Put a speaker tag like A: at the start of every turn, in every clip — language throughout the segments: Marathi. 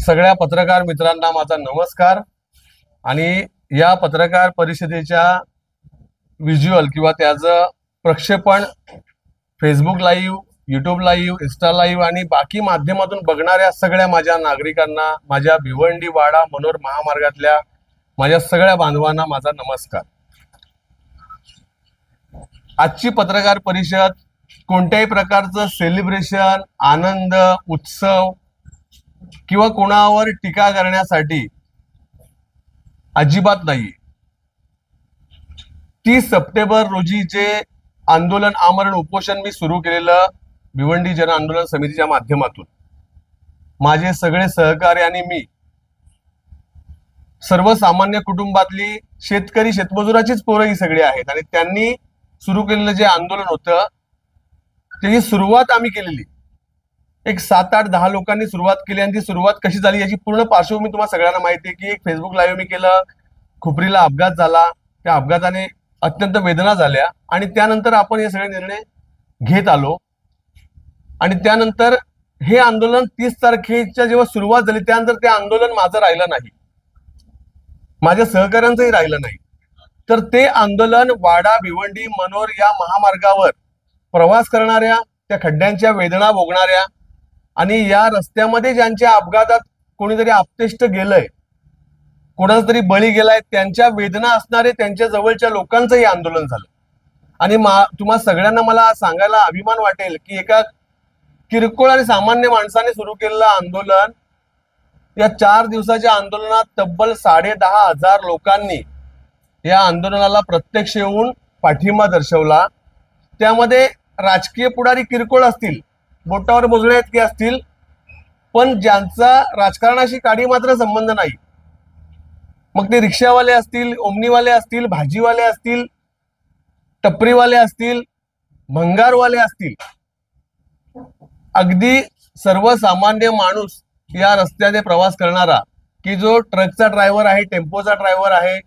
A: सगळ्या पत्रकार मित्रांना माझा नमस्कार। आणि या पत्रकार परिषदेच्या व्हिज्युअल किंवा त्याचं प्रक्षेपण Facebook live, YouTube live, Insta live आणि बाकी माध्यमातून बघणाऱ्या सगळ्या माझ्या नागरिकांना, माझ्या भिवंडी वाडा मनोर महामार्गातल्या माझ्या सगळ्या बांधवांना माझा नमस्कार। आजची पत्रकार परिषद कोणत्याही प्रकारचं सेलिब्रेशन, आनंद, उत्सव किंवा कोणावर टीका करण्यासाठी अजिबात नाही। 30 सप्टेंबर रोजी जे आंदोलन, आमरण, उपोषण मी सुरू केलेलं भिवंडी जन आंदोलन समितीच्या माध्यमातून माझे सगळे सहकारी आणि मी सर्वसामान्य कुटुंबातली शेतकरी शेतमजुराचीच पोरं ही सगळी आहेत आणि त्यांनी सुरू केलेलं जे आंदोलन होतं त्याची सुरुवात आम्ही केलेली। एक 7-8-10 लोकांनी सुरुवात केली आणि ती सुरुवात कशी झाली याची पूर्ण पार्श्वभूमी तुम्हाला सगळ्यांना माहिती आहे की एक फेसबुक लाईव्ह मी केलं, खुपरीला अपघात झाला, त्या अपघाताने अत्यंत वेदना झाल्या आणि त्यानंतर आपण हे सगळे निर्णय घेत आलो आणि त्यानंतर हे आंदोलन 30 तारखेच्या जेव्हा सुरुवात झाली त्यानंतर ते आंदोलन माझं राहिलं नाही, माझ्या सहकाऱ्यांचंही राहिलं नाही। तर ते आंदोलन वाडा, भिवंडी, मनोर या महामार्गावर प्रवास करणाऱ्या, त्या खड्ड्यांच्या वेदना भोगणाऱ्या आणि या रस्त्यामध्ये ज्यांच्या अपघातात कोणीतरी आपतेष्ट गेलंय, कोणाचा तरी बळी गेलाय, त्यांच्या वेदना असणारे त्यांच्या जवळच्या लोकांचं हे आंदोलन झालं। आणि तुम्हा सगळ्यांना मला सांगायला अभिमान वाटेल की एका किरकोळ आणि सामान्य माणसाने सुरू केलेलं आंदोलन, या 4 दिवसाच्या आंदोलनात तब्बल 10,500 लोकांनी या आंदोलनाला प्रत्यक्ष येऊन पाठिंबा दर्शवला। त्यामध्ये राजकीय पुढारी किरकोळ असतील, बोटावर मोजण्या इतके असतील, पण ज्यांचा राजकारणाशी काडी मात्र संबंध नाही, मग ते रिक्षावाले असतील, ओमनीवाले असतील, भाजीवाले असतील, टपरीवाले असतील, भंगारवाले असतील, अगदी सर्वसामान्य माणूस या रस्त्याने प्रवास करणारा की जो ट्रकचा ड्रायव्हर आहे, टेम्पोचा ड्रायव्हर आहे,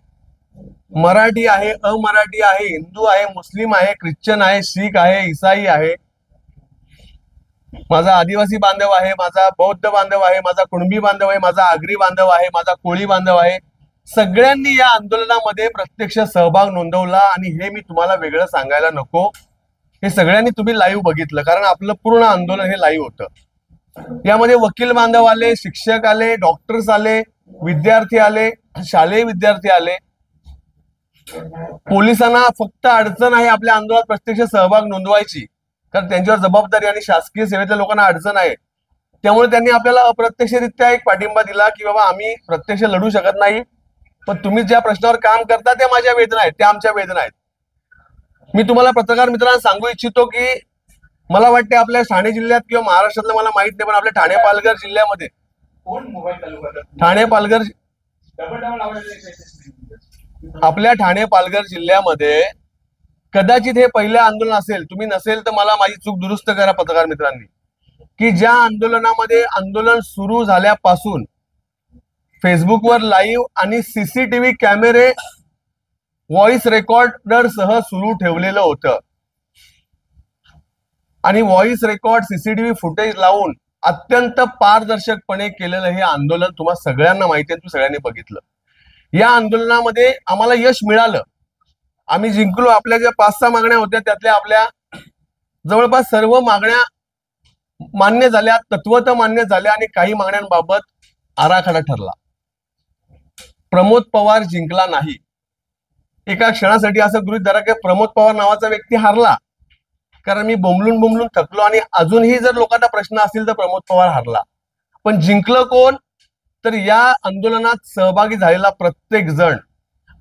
A: मराठी आहे, अमराठी आहे, हिंदू आहे, मुस्लिम आहे, ख्रिश्चन आहे, शीख आहे, ईसाई आहे, माझा आदिवासी बांधव आहे, माझा बौद्ध बांधव आहे, माझा कुणबी बांधव आहे, माझा आगरी बांधव आहे, माझा कोळी बांधव आहे, सगळ्यांनी या आंदोलनामध्ये प्रत्यक्ष सहभाग नोंदवला। आणि हे मी तुम्हाला वेगळं सांगायला नको, हे सगळ्यांनी तुम्ही लाईव्ह बघितलं, कारण आपलं पूर्ण आंदोलन हे लाईव्ह होतं। यामध्ये वकील बांधव आले, शिक्षक आले, डॉक्टर्स आले, विद्यार्थी आले, शालेय विद्यार्थी आले। पोलिसांना फक्त अडचण आहे आपल्या आंदोलनात प्रत्यक्ष सहभाग नोंदवायची, कारण त्यांच्यावर जबाबदारी आणि शासकीय सेवेतल्या लोकांना अडचण आहे, त्यामुळे त्यांनी आपल्याला अप्रत्यक्षरित्या एक पाठिंबा दिला की बाबा आम्ही प्रत्यक्ष लढू शकत नाही, पण तुम्ही ज्या प्रश्नावर काम करता त्या माझ्या वेदना आहेत, त्या आमच्या वेदना आहेत। मी तुम्हाला पत्रकार मित्रांना सांगू इच्छितो की मला वाटते आपल्या ठाणे जिल्ह्यात किंवा महाराष्ट्रातलं मला माहित नाही, पण आपल्या ठाणे पालघर जिल्ह्यामध्ये आपल्या ठाणे पालघर जिल्ह्यामध्ये कदाचित हे पहिलं आंदोलन असेल, तुम्ही नसेल तर मला माझी चूक दुरुस्त करा पत्रकार मित्रांनी, की ज्या आंदोलनामध्ये आंदोलन सुरू झाल्यापासून फेसबुकवर लाईव्ह आणि सीसीटीव्ही कॅमेरे व्हॉइस रेकॉर्डर सह सुरू ठेवलेलं होतं आणि व्हॉइस रेकॉर्ड, सीसीटीव्ही फुटेज लावून अत्यंत पारदर्शकपणे केलेलं हे आंदोलन तुम्हाला सगळ्यांना माहिती आहे, तुम्ही सगळ्यांनी बघितलं। या आंदोलनामध्ये आम्हाला यश मिळालं, आम्ही जिंकलो। आपल्या ज्या 5-6 मागण्या होत्या त्यातल्या आपल्या जवळपास सर्व मागण्या मान्य झाल्या, तत्वतः मान्य झाल्या आणि काही मागण्यांबाबत आराखडा ठरला। प्रमोद पवार जिंकला नाही। एका क्षणासाठी असं गृहीत धरा की प्रमोद पवार नावाचा व्यक्ती हारला, कारण मी बोंबलून थकलो आणि अजूनही जर लोकांना प्रश्न असतील तर प्रमोद पवार हारला। पण जिंकलं कोण? तर या आंदोलनात सहभागी झालेला प्रत्येक जण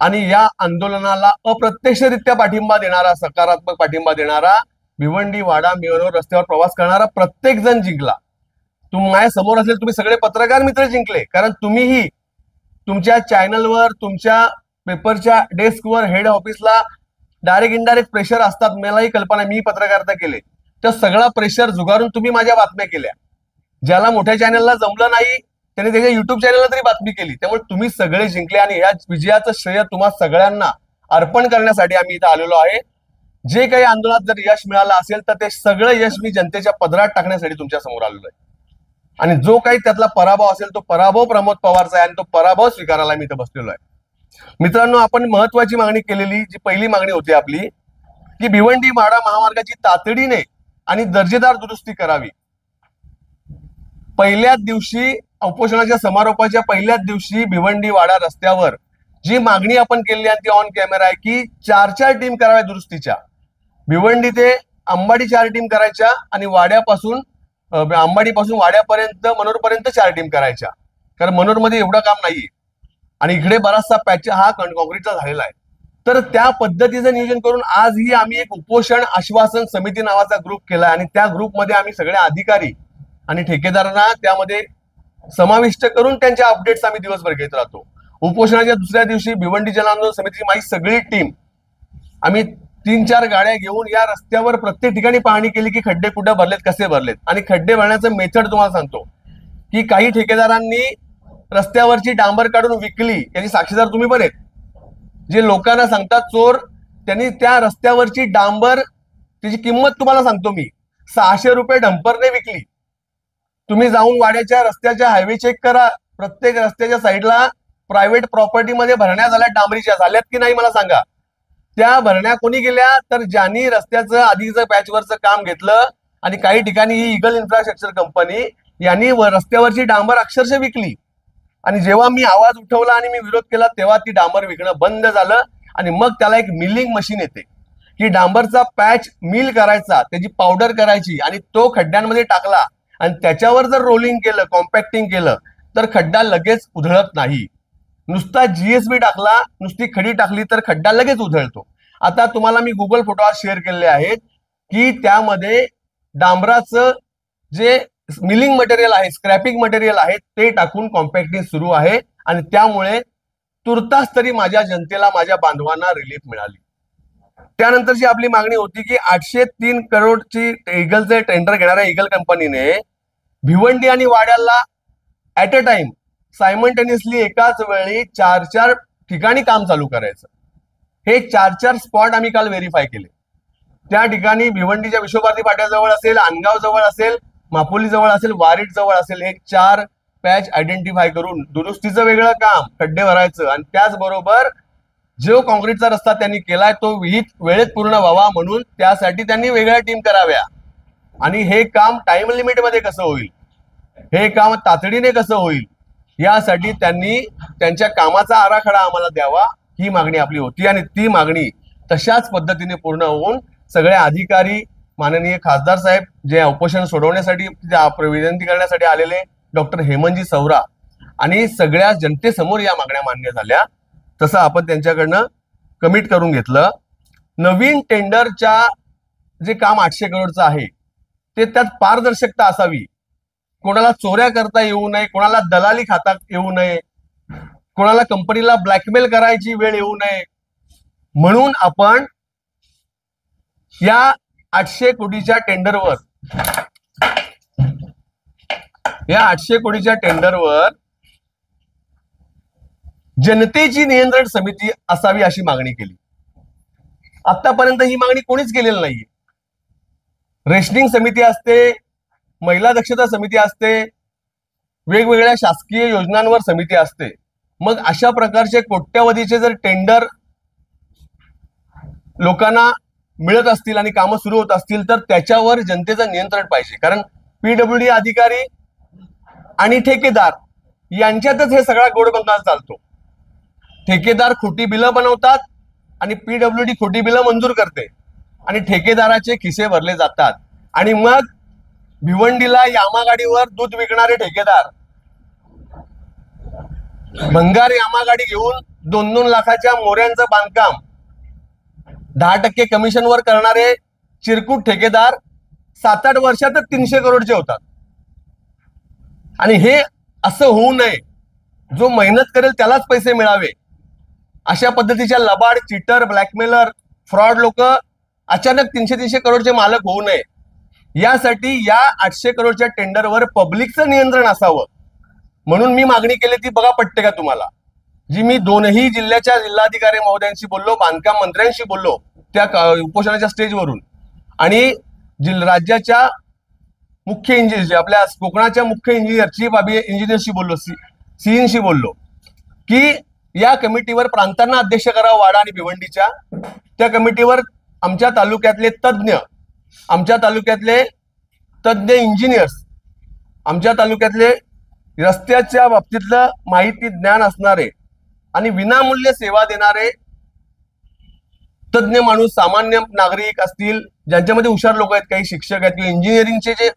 A: आणि या आंदोलनाला अप्रत्यक्षरित्या पाठिंबा देणारा, सकारात्मक पाठिंबा देणारा, भिवंडी वाडा मनोर रस्त्यावर प्रवास करणारा प्रत्येक जण जिंकला। तुम्ही माझ्या समोर असेल, तुम्ही सगळे पत्रकार मित्र जिंकले, कारण तुम्हीही तुमच्या चॅनलवर, तुमच्या पेपरच्या डेस्कवर, हेड ऑफिसला डायरेक्ट इनडायरेक्ट प्रेशर असतात, मलाही कल्पना, मी पत्रकारिता केले, तर सगळा प्रेशर जुगारून तुम्ही माझ्या बातम्या केल्या। ज्याला मोठ्या चॅनलला जमलं नाही त्याने त्याच्या युट्यूब चॅनलला तरी बातमी केली, त्यामुळे तुम्ही सगळे जिंकले आणि या विजयाचं श्रेय तुम्हा सगळ्यांना अर्पण करण्यासाठी आम्ही इथं आलेलो आहे। जे काही आंदोलनात जर यश मिळालं असेल तर ते सगळं यश मी जनतेच्या पदरात टाकण्यासाठी तुमच्या समोर आलेलो आहे। आणि जो काही त्यातला पराभव असेल तो पराभव प्रमोद पवारचा आहे आणि तो पराभव स्वीकारायला मी इथं बसलेलो आहे. मित्रांनो, आपण महत्वाची मागणी केलेली जी पहिली मागणी होती आपली की भिवंडी माढा महामार्गाची तातडीने आणि दर्जेदार दुरुस्ती करावी. पहिल्याच दिवशी उपोषणाच्या समारोपाच्या पहिल्याच दिवशी भिवंडी वाडा रस्त्यावर जी मागणी आपण केली आणि ती ऑन कॅमेरा आहे की 4 टीम कराव्या दुरुस्तीच्या. भिवंडी ते अंबाडी 4 टीम करायच्या आणि वाड्यापासून अंबाडीपासून वाड्यापर्यंत मनोरपर्यंत 4 टीम करायच्या, कारण मनोरमध्ये एवढं काम नाहीये आणि इकडे बराचसा पॅच हा कॉन्क्रीटचा झालेला आहे. तर त्या पद्धतीचं नियोजन करून आजही आम्ही एक उपोषण आश्वासन समिती नावाचा ग्रुप केला आणि त्या ग्रुपमध्ये आम्ही सगळे अधिकारी आणि ठेकेदारांना त्यामध्ये समाविष्ट करून त्यांच्या अपडेट्स आम्ही दिवसभर घेत राहतो. उपोषणाच्या दुसऱ्या दिवशी भिवंडी जन आंदोलन समितीची माझी सगळी टीम आम्ही 3-4 गाड्या घेऊन या रस्त्यावर प्रत्येक ठिकाणी पाहणी केली की खड्डे कुठे भरलेत, कसे भरलेत. आणि खड्डे भरण्याचं मेथड तुम्हाला सांगतो की काही ठेकेदारांनी रस्त्यावरची डांबर काढून विकली, याची साक्षीदार तुम्ही पण आहेत. जे लोकांना सांगतात चोर, त्यांनी त्या रस्त्यावरची डांबर त्याची किंमत तुम्हाला सांगतो मी, 600 रुपये डंपरने विकली. तुम्ही जाऊन वाड्याच्या रस्त्याच्या हायवे चेक करा, प्रत्येक रस्त्याच्या साईडला प्रायव्हेट प्रॉपर्टीमध्ये भरण्या झाल्या डांबरीच्या, झाल्यात की नाही मला सांगा. त्या भरण्या कोणी गेल्या तर ज्यांनी रस्त्याचं आधीचं पॅचवरचं काम घेतलं आणि काही ठिकाणी ही इगल इन्फ्रास्ट्रक्चर कंपनी यांनी रस्त्यावरची डांबर अक्षरशः विकली. आणि जेव्हा मी आवाज उठवला आणि मी विरोध केला तेव्हा ती डांबर विकणं बंद झालं. आणि मग त्याला एक मिलिंग मशीन येते की डांबरचा पॅच मिल करायचा, त्याची पावडर करायची आणि तो खड्ड्यांमध्ये टाकला आणि त्याच्यावर जर रोलिंग केलं, कॉम्पॅक्टिंग केलं तर खड्डा लगेच उधळत नाही. नुसता जीएसबी टाकला, नुसती खडी टाकली तर खड्डा लगेच उधळतो. आता तुम्हाला मी गुगल फोटो आज शेअर केलेले आहेत की त्यामध्ये डांबराचं जे मिलिंग मटेरियल आहे, स्क्रॅपिंग मटेरियल आहे ते टाकून कॉम्पॅक्टिंग सुरू आहे आणि त्यामुळे तुर्तास तरी माझ्या जनतेला, माझ्या बांधवांना रिलीफ मिळाली. त्यानंतरची आपली मागणी होती की 803 करोडची इगलचे टेंडर घेणाऱ्या इगल कंपनीने भिवंडी आणि वाड्याला ऍट अ टाइम सायमल्टेनियसली एकाच वेळी 4 ठिकाणी काम चालू करायचं. हे 4 स्पॉट आम्ही काल व्हेरीफाय केले. त्या ठिकाणी भिवंडीच्या विश्वभारती फाट्याजवळ असेल, अनगाव जवळ असेल, मापोली जवळ असेल, वारीट जवळ असेल, हे 4 पॅच आयडेंटिफाय करून दुरुस्तीचं वेगळं काम, खड्डे भरायचं आणि त्याचबरोबर जो कॉन्क्रीटचा रस्ता त्यांनी केलाय तो विहित वेळेत पूर्ण व्हावा म्हणून त्यासाठी त्यांनी वेगळ्या टीम कराव्या. आणि हे काम टाइम लिमिटमध्ये कसं होईल, हे काम तातडीने कसं होईल, यासाठी त्यांनी त्यांच्या कामाचा आराखडा आम्हाला द्यावा, ही मागणी आपली होती. आणि ती मागणी तशाच पद्धतीने पूर्ण होऊन सगळे अधिकारी, माननीय खासदार साहेब जे उपोषण सोडवण्यासाठी विनंती करण्यासाठी आलेले डॉक्टर हेमंतजी सौरा आणि सगळ्या जनतेसमोर या मागण्या मान्य झाल्या. तसं आपण त्यांच्याकडनं कमिट करून घेतलं. नवीन टेंडरच्या जे काम 800 करोडचं आहे ते त्यात पारदर्शकता असावी, कोणाला चोऱ्या करता येऊ नये, कोणाला दलाली खाता येऊ नये, कोणाला कंपनीला ब्लॅकमेल करायची वेळ येऊ नये, म्हणून आपण या 800 कोटीच्या टेंडरवर जनतेची नियंत्रण समिती असावी अशी मागणी केली. आतापर्यंत ही मागणी कोणीच केलेली नाहीये. रेशनिंग समिती असते, महिला दक्षता समिती असते, वेगवेगळ्या शासकीय योजनांवर समिती असते. मग अशा प्रकारचे कोट्यावधीचे जर टेंडर लोकांना मिळत असतील आणि कामं सुरू होत असतील तर त्याच्यावर जनतेचं नियंत्रण पाहिजे. कारण पीडब्ल्यूडी अधिकारी आणि ठेकेदार यांच्यातच हे सगळा गोडबंगाल चालतो. ठेकेदार खोटी बिलं बनवतात आणि पीडब्ल्यूडी खोटी बिलं मंजूर करते आणि ठेकेदाराचे खिसे भरले जातात. आणि मग भिवंडीला यामा गाडीवर दूध विकणारे ठेकेदार, भंगार यामा गाडी घेऊन 2-2 लाखाच्या मोऱ्यांचं बांधकाम 10% कमिशनवर करणारे चिरकुट ठेकेदार 7-8 वर्षातच 300 करोडचे होतात. आणि हे असं होऊ नये, जो मेहनत करेल त्यालाच पैसे मिळावे, अशा पद्धतीच्या लबाड, चिटर, ब्लॅकमेलर, फ्रॉड लोक अचानक 300-300 करोडचे मालक होऊ नये, यासाठी या 800 करोडच्या टेंडरवर पब्लिकचं नियंत्रण असावं. म्हणून मी मागणी केली ती बघा पटते का तुम्हाला, जी मी 2ही जिल्ह्याच्या जिल्हाधिकारी महोदयांशी बोललो, बांधकाम मंत्र्यांशी बोललो त्या उपोषणाच्या स्टेजवरून आणि राज्याच्या मुख्य इंजिनियरशी, आपल्या कोकणाच्या मुख्य इंजिनियरशी बोललो, सीईनशी बोललो की या कमिटीवर प्रांतांना अध्यक्ष करावं वाडा आणि भिवंडीच्या. त्या कमिटीवर आमच्या तालुक्यातले तज्ञ इंजिनियर्स, आमच्या तालुक्यातले रस्त्याच्या बाबतीतलं माहिती ज्ञान असणारे आणि विनामूल्य सेवा देणारे तज्ञ माणूस, सामान्य नागरिक असतील, ज्यांच्यामध्ये हुशार लोक आहेत, काही शिक्षक आहेत किंवा इंजिनिअरिंगचे जे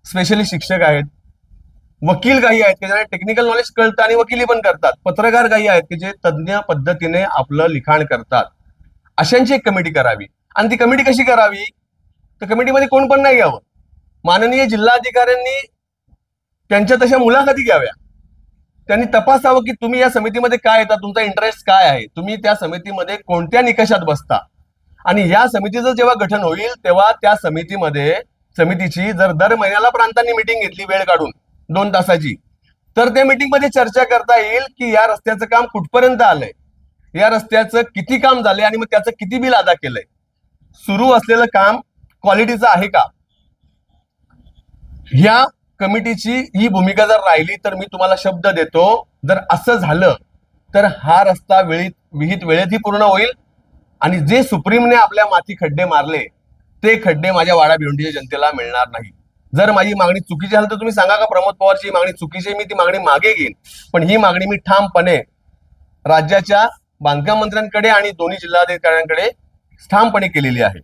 A: स्पेशलिस्ट शिक्षक आहेत, वकील काही आहेत की ज्यांना टेक्निकल नॉलेज कळतं आणि वकिली पण करतात, पत्रकार काही आहेत की जे तज्ञ पद्धतीने आपलं लिखाण करतात, अशांची एक कमिटी करावी. आणि ती कमिटी कशी करावी, तर कमिटीमध्ये कोण पण नाही घ्यावं. माननीय जिल्हाधिकाऱ्यांनी त्यांच्या तशा मुलाखती घ्याव्या. त्यांनी तपासावं की तुम्ही या समितीमध्ये काय येता, तुमचा इंटरेस्ट काय आहे, तुम्ही त्या समितीमध्ये कोणत्या निकषात बसता. आणि या समितीचं जेव्हा गठन होईल तेव्हा त्या समितीची जर दर महिन्याला प्रांतांनी मिटिंग घेतली वेळ काढून 2 तासाची, तर त्या मिटिंगमध्ये चर्चा करता येईल की या रस्त्याचं काम कुठपर्यंत आलंय, या रस्त्याचं किती काम झालंय आणि मग त्याचं किती बिल अदा केलंय, सुरू असलेलं काम क्वालिटीचं आहे का. ह्या कमिटीची ही भूमिका जर राहिली तर मी तुम्हाला शब्द देतो, जर असं झालं तर हा रस्ता विहित वेळेतही पूर्ण होईल आणि जे सुप्रीमने आपल्या माती खड्डे मारले ते खड्डे माझ्या वाडा भिवंडीच्या जनतेला मिळणार नाही. जर माझी मागणी चुकीची झाली तर तुम्ही सांगा का प्रमोद पवारची मागणी चुकीची, मी ती मागणी मागे घेईन. पण ही मागणी मी ठामपणे राज्याच्या बांधकाम मंत्र्यांकडे आणि दोन्ही जिल्हाधिकाऱ्यांकडे ठामपणे केलेली आहे.